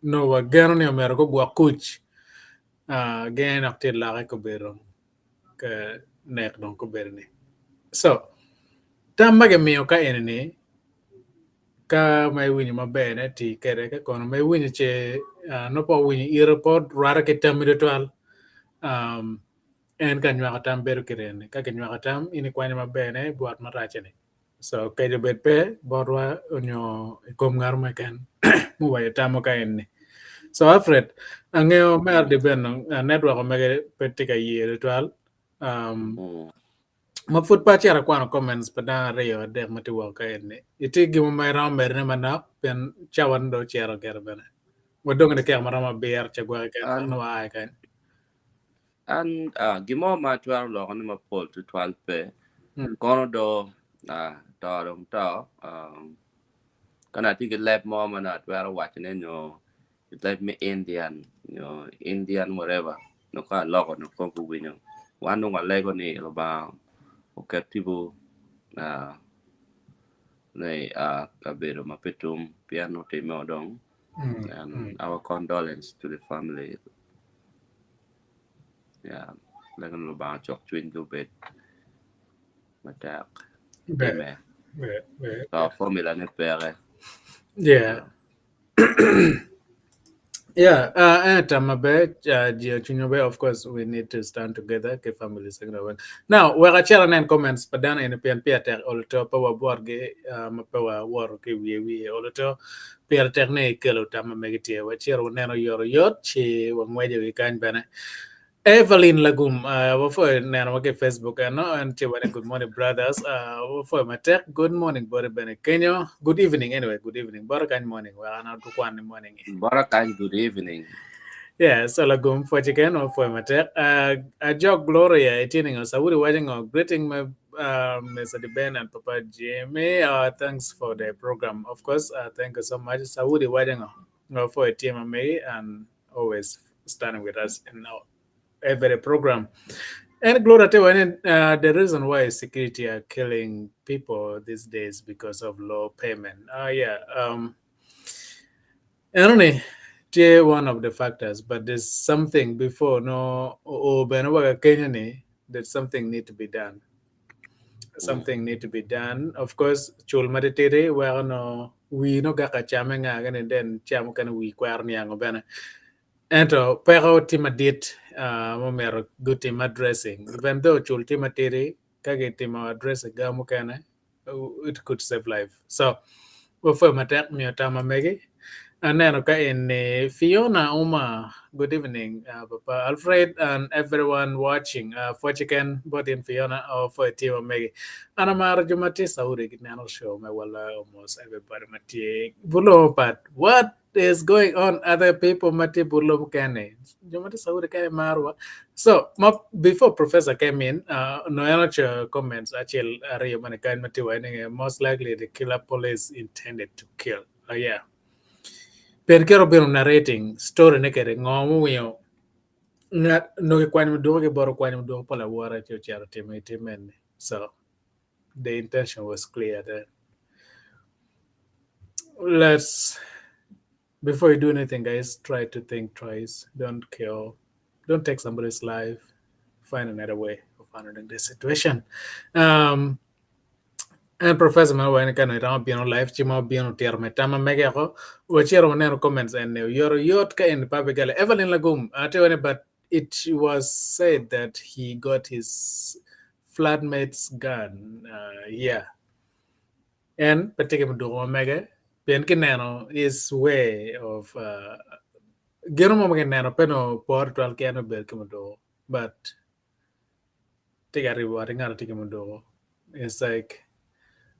no wa gano ni omero ko gwa kuch. Gen akte la ko bero ke nek don ko bero ni. So tamba ke mio ka enni ka mai winya mabene ti kere ka kono mai winya che no po winya irpod rara ke tamire to en kan nyaka tam beru kirene ka kan nyaka tam ini kwanya mabene buat marache ni so kay de bet pe borwa onyo kom ngar kan mu waya tamo ka en ni so Alfred angeo mer de ben network o mege petika yere twal ma foot pa chara kwano comments pa da reyo de mati wa ka en ni iti gi mo mai ram mer ne mana pen chawan do chero gerbene wadong ne kya marama ber chagwa ka no ay kan and gimo ma twal lo ni ma pol to 12 pe kono do to dong to kana ti ke lab mo ma na twal watch ne no it let me Indian whatever no ka lo no ko ku winyo wan no ga lego ni lo ba okay people nei kabero mapetum piano te mo dong and our condolence to the family. Yeah, like no ba chok twin go bed matak me so formula ne pere yeah yeah and of course we need to stand together ke families now we are sharing and comments padana in pian piater all to power board ge mapawa war ke we all to pier terne kelo tam megiti we chero neno yor yot chi wangweje we kan bana Evelyn Lagum, for Nana Facebook, and good morning, brothers. For my tech, good morning, Bori Bene Kenya. Good evening, anyway, good evening. Barakan morning, well, not to one morning. Barakan, good evening. Yeah, so Lagum for chicken or for my tech. A job Gloria, attending us. I would be watching or greeting my Mr. Ben and Papa Jimmy. Thanks for the program. Of course, thank you so much. So I would be watching for a team of me and always standing with us in our every program. And Gloria, the reason why security are killing people these days because of low payment. Only one of the factors, but there's something before that something need to be done. Something need to be done. Of course, chul meditate where no we no gaka chamanga and then cham can we kwar niang bana. Ento pero tima dit momero good team addressing. Even though chul tima tiri kage team addressing gamu kana it could save life. So for matek mi tama megi. Aneno ka in Fiona Uma. Good evening, Papa Alfred and everyone watching. For chicken, both in Fiona or for Tio Megi. Anamar Jumati Sauri Ginano show me wala almost everybody Mati Bulo but what is going on? Other people Mati Bulo Kane. Jumati Sauri Kane Marwa. So before Professor came in, no other comments actually are Mati Winning most likely the killer police intended to kill. Yeah. Per kero bino narrating story ne kere ngomu wiyo ngat no ke kwani mdugo ke boro kwani mdugo pala wara cho charo timen. So the intention was clear that let's before you do anything guys try to think twice. Don't kill, don't take somebody's life. Find another way of handling the situation. And Professor Mawan kan ita biano live chima biano tiar metama mege ako wachero nero comments and your yot ka in papegale Evelyn Lagum ate but it was said that he got his flatmate's gun yeah and particular do mege pen kineno is way of geno mo neno peno portal kano bel kimo but tigari waringa tigimo it's like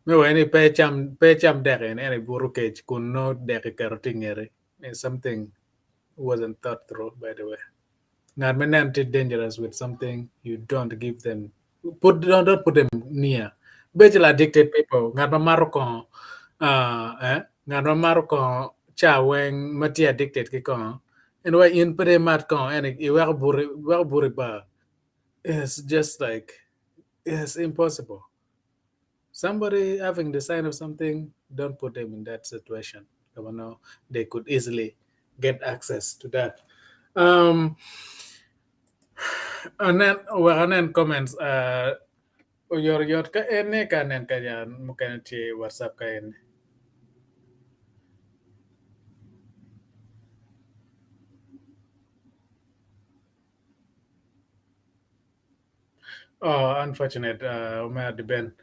me when pecham dere and any burukage could not dere carotingere and something wasn't thought through by the way. Not many dangerous with something you don't give them don't put them near. Bejel addicted people ngat maroko ngat maroko cha weng mati addicted ki ko and why in pere mat ko and it buri ba it's just like it's impossible. Somebody having the sign of something, don't put them in that situation. You know, they could easily get access to that. And then comments. Your ka ene kanen kaya mukha ti WhatsApp ka ene. Oh, unfortunate. Umaya di ben.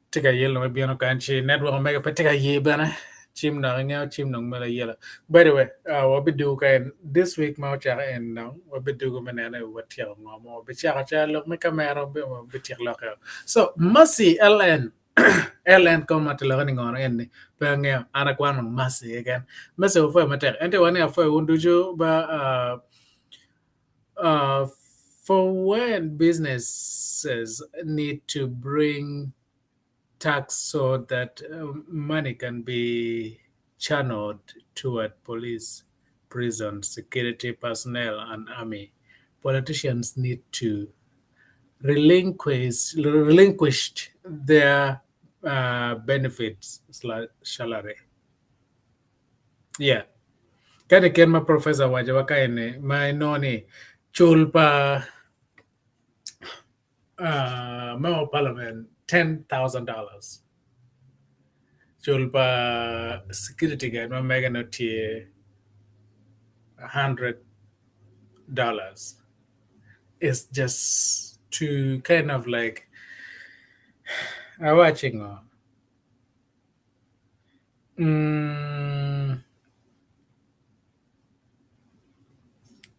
Tika yelo may biano kanchi network omega pa tika ye bana. Chim na nga chim nang mala yela. By the way, what we do kan this week mau chara and now what we do manana what here no mo be chara chara look me camera be tiak lock. So Mercy LN LN come at learning on any panga anakwan Mercy again. Mercy for matter. Ante one for unduju ba for when businesses need to bring tax so that money can be channeled toward police, prison, security personnel, and army. Politicians need to relinquish their benefits salary. Yeah. Kani ken professor waja wakaine noni chulpa Memo Parliament $10,000. Chulpa security guard, my mega notie $100. It's just to kind of like watching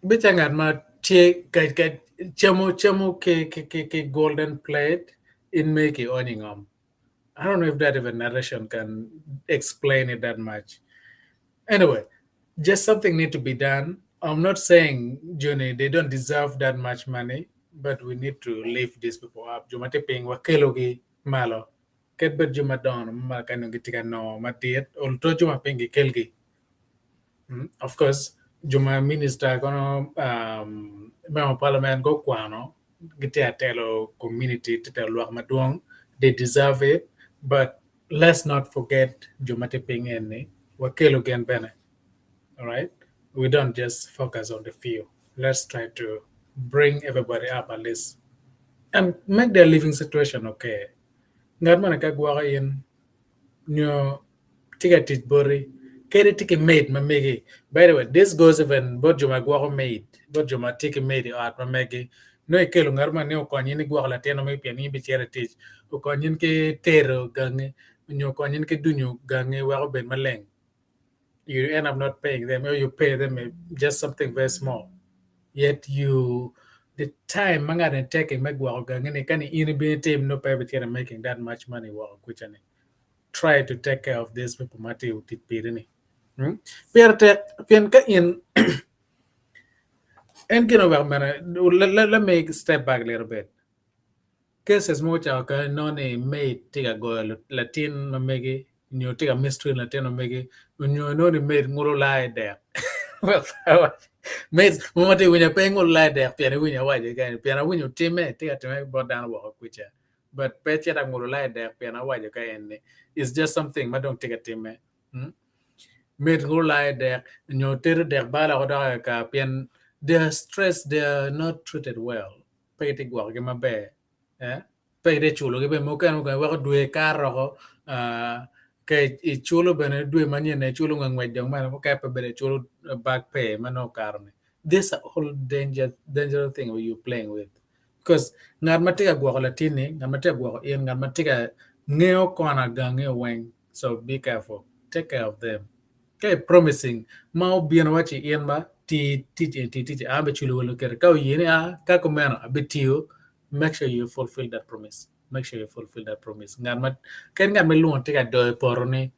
Bichangan ma tie get chamo ke golden plate in make it owning I don't know if that even narration can explain it that much. Anyway, just something need to be done. I'm not saying, Johnny, they don't deserve that much money, but we need to lift these people up. Jumate ping wakelogi malo. Ket bet juma don ma kanungi tika no matiet. Ulto juma pingi kelgi. Of course, Juma minister kono Memo Parliament go kwano gite atelo community tete luak maduong. They deserve it, but let's not forget Juma Tiping and Wakelo Gen Bene. All right, we don't just focus on the few. Let's try to bring everybody up at least and make their living situation okay. Ngat mana kagwa in nyo tiga tit bori Kere tiki made mamegi. By the way, this goes even Bojuma Guago made. Bojuma tiki made art mamegi. No ikelu ngarma ne okonyin guago la teno me piani bi chere teach. Okonyin ke tero gange. Nyo konyin ke dunyo gange wago ben maleng. You end up not paying them, or you pay them just something very small. Yet the time manga and taking make guago gange ne kan in be team no pay but making that much money wago kuchane. Try to take care of these people mati utit pirini. Pierte pien ka in and let me step back a little bit. Cases mucha ka non a made tiga go Latin megi you take a mystery Latin megi when you know the made nguro lie there. Well, made momate when you're paying all lie there piano when you're white again piano when you team take a time brought down work which but petcha that nguro lie there piano white again it's just something I don't take a team. Made go lie there and you tell their bala or ka pian they're stressed, they're not treated well. Pay the work in my bed. Eh? Pay the chulo, give me can work do a car kay chulo ben do money and a chulo and wait young man capable chulo back pay mano carne. This a whole dangerous thing you playing with. Because ngarmatika gwa latini, ngarmatika gwa in ngarmatika neo kona gange wang. So be careful. Take care of them. Okay, promising mau bian wachi ian ba ti abe chulu lo ker ka yini a ka ko meno abitio make sure you fulfill that promise. Make sure you fulfill that promise. Ngan ken ngan me luon tika do porone.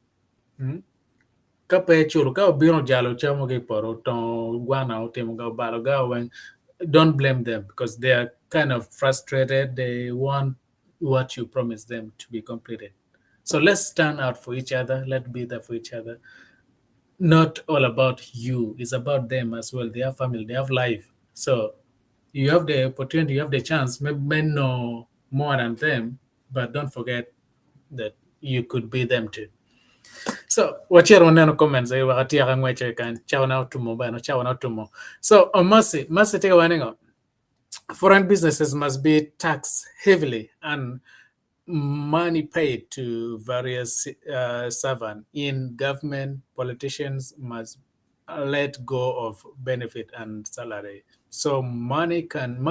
Ka pe chulu ka bian jalo chamo ke poro ton guana o temo ga balo ga when don't blame them because they are kind of frustrated. They want what you promised them to be completed. So let's stand out for each other. Let's be there for each other. Not all about you. It's about them as well. They have family, they have life. So you have the opportunity, you have the chance. Maybe know more than them, but don't forget that you could be them too. So what you want to comments? I will tell you what you can. Ciao now tomorrow. No ciao now tomorrow. So Mercy take a warning. Foreign businesses must be taxed heavily and money paid to various servants in government. Politicians must let go of benefit and salary, so money can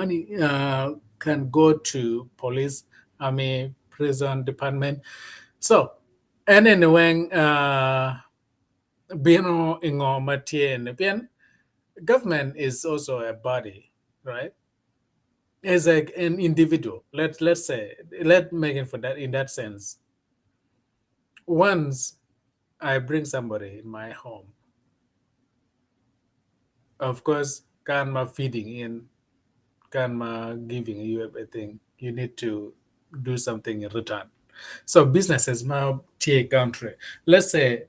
go to police, army, prison department. So and then when bino ingo matien bien, government is also a body, right? As an individual, let's say, let make it for that in that sense. Once I bring somebody in my home, of course, karma feeding in, karma giving you everything. You need to do something in return. So businesses now take country. Let's say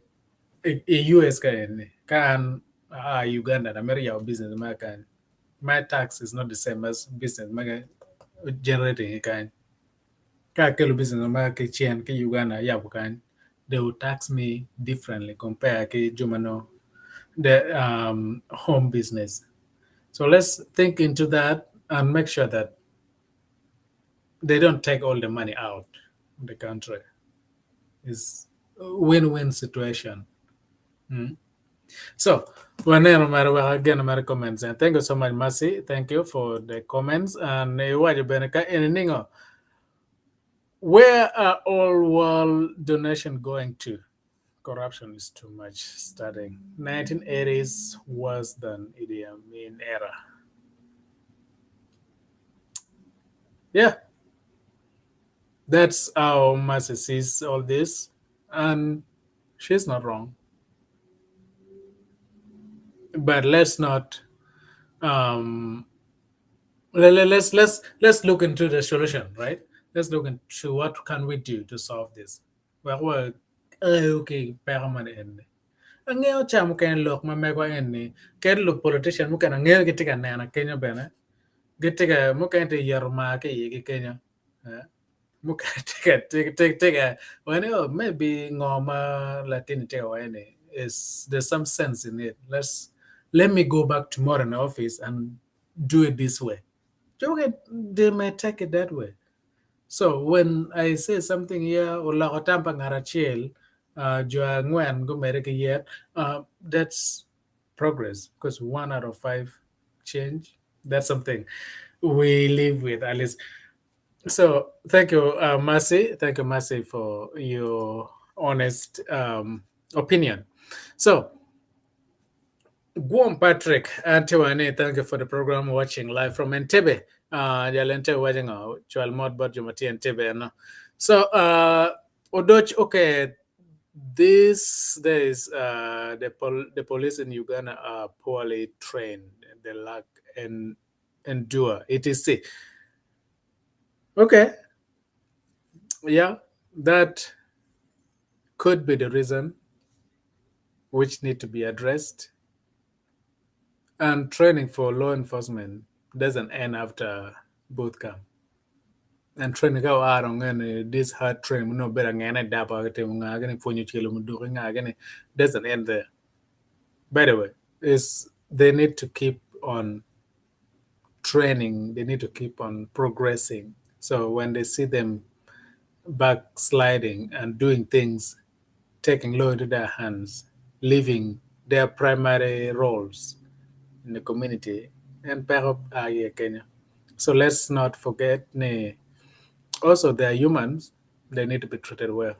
a US can Uganda, America business American. My tax is not the same as business generating a kind. Kakelu business America Chian ke Uganda yabukan. They will tax me differently compared to Jumano, the home business. So let's think into that and make sure that they don't take all the money out of the country. It's a win-win situation. So, when again, my comments, and thank you so much, Mercy. Thank you for the comments. And where are all world donation going to? Corruption is too much. Starting 1980s worse than Idi Amin era. Yeah, that's how Mercy sees all this, and she's not wrong. But let's not let's look into the solution, right? Let's look into what can we do to solve this. Well, okay, permanent. Ang ngayon cham kan lok ma me ko enni ken lo politician mu kan ngayon gitika na Kenya bena gitika mu kan te yarma ke yi Kenya mu kan tika when maybe ngoma Latin te wene is there's some sense in it. Let me go back tomorrow in the office and do it this way. They may take it that way. So when I say something here, Ola Otampa Ngarachiel, Jua Nguyen go America yet. That's progress because 1 out of 5 change. That's something we live with at least. So thank you, Mercy. Thank you, Mercy, for your honest opinion. So Guam Patrick Antiwane, thank you for the program watching live from Entebbe. Jalente watching Chual Mod Bodjumati Entebbe. No. So Odoch, okay, these days the police in Uganda are poorly trained. They lack and endure, etc. Okay. Yeah, that could be the reason which need to be addressed. And training for law enforcement doesn't end after boot camp. And training go out on this hard train, no better than any dapa doesn't end there. By the way, is they need to keep on training, they need to keep on progressing. So when they see them backsliding and doing things, taking law into their hands, leaving their primary roles in the community, and perhaps Kenya. So let's not forget, also they are humans, they need to be treated well.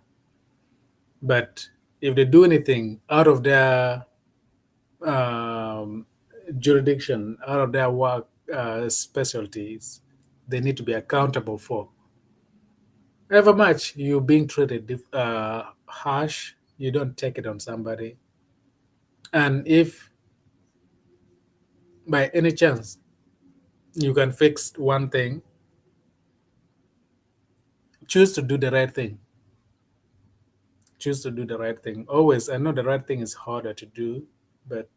But if they do anything out of their jurisdiction, out of their work specialties, they need to be accountable for. However much you're being treated harsh, you don't take it on somebody. And if by any chance you can fix one thing, choose to do the right thing. Choose to do the right thing. Always, I know the right thing is harder to do, but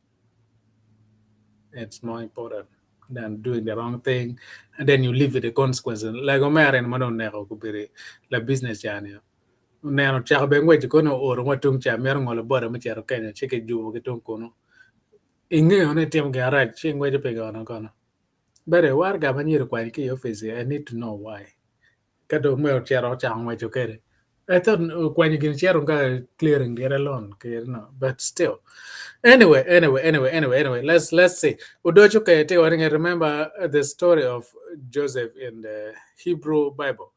it's more important than doing the wrong thing, and then you live with the consequences. Like Omer and Madon Nero Kubiri, la business jania. Nano Chabengwe to Kono or Watung Chamer on the bottom of Kenya, check it, you get on Kono. Inge on a team garage, ching way to pay on a corner. But a war Gabani quite key office, I need to know why. Kato Mel Charo Chang way to carry. I thought when you can share clearing the alone, no, but still. Anyway, let's see. I remember the story of Joseph in the Hebrew Bible.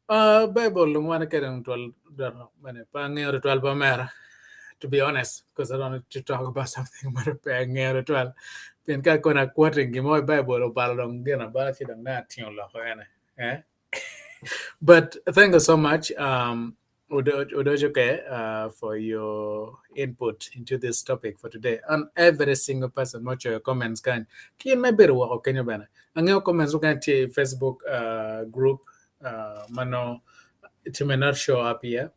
Bible to be honest, because I don't want to talk about something about paying 12. Pinka kona quoting my Bible or balong dinner, but you don't know. But thank you so much, Udojoke, for your input into this topic for today. And every single person, much your comments can maybe work Kenya bana. And your comments you can see Facebook group, Mano, it may not show up here,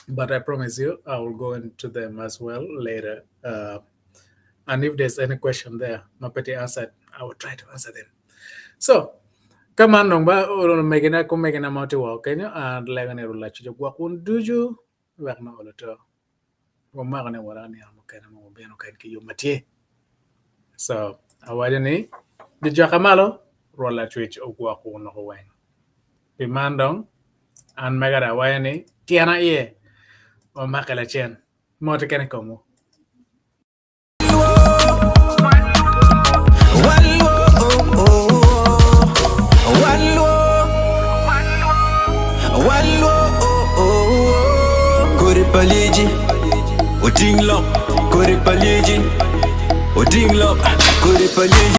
but I promise you I will go into them as well later. And if there's any question there, Mapeti answered, I will try to answer them. So come on, Nongba, or making a multi walk, Kenya, and Lagane Rulachi, Wakun Duju, Wagna Olato, or Magane Warani, Mokano, Beno Kanki, Matie. So, Awadani, the Jacamalo, Rolla Twitch, Oguaku, no Wang. Bimandong, and Magada Wayani, Tiana Ye, or Makala Chen, Motekanikomo. Paliji, Oding Lop, Kore Paliji, Oding Lop, Kore Paliji.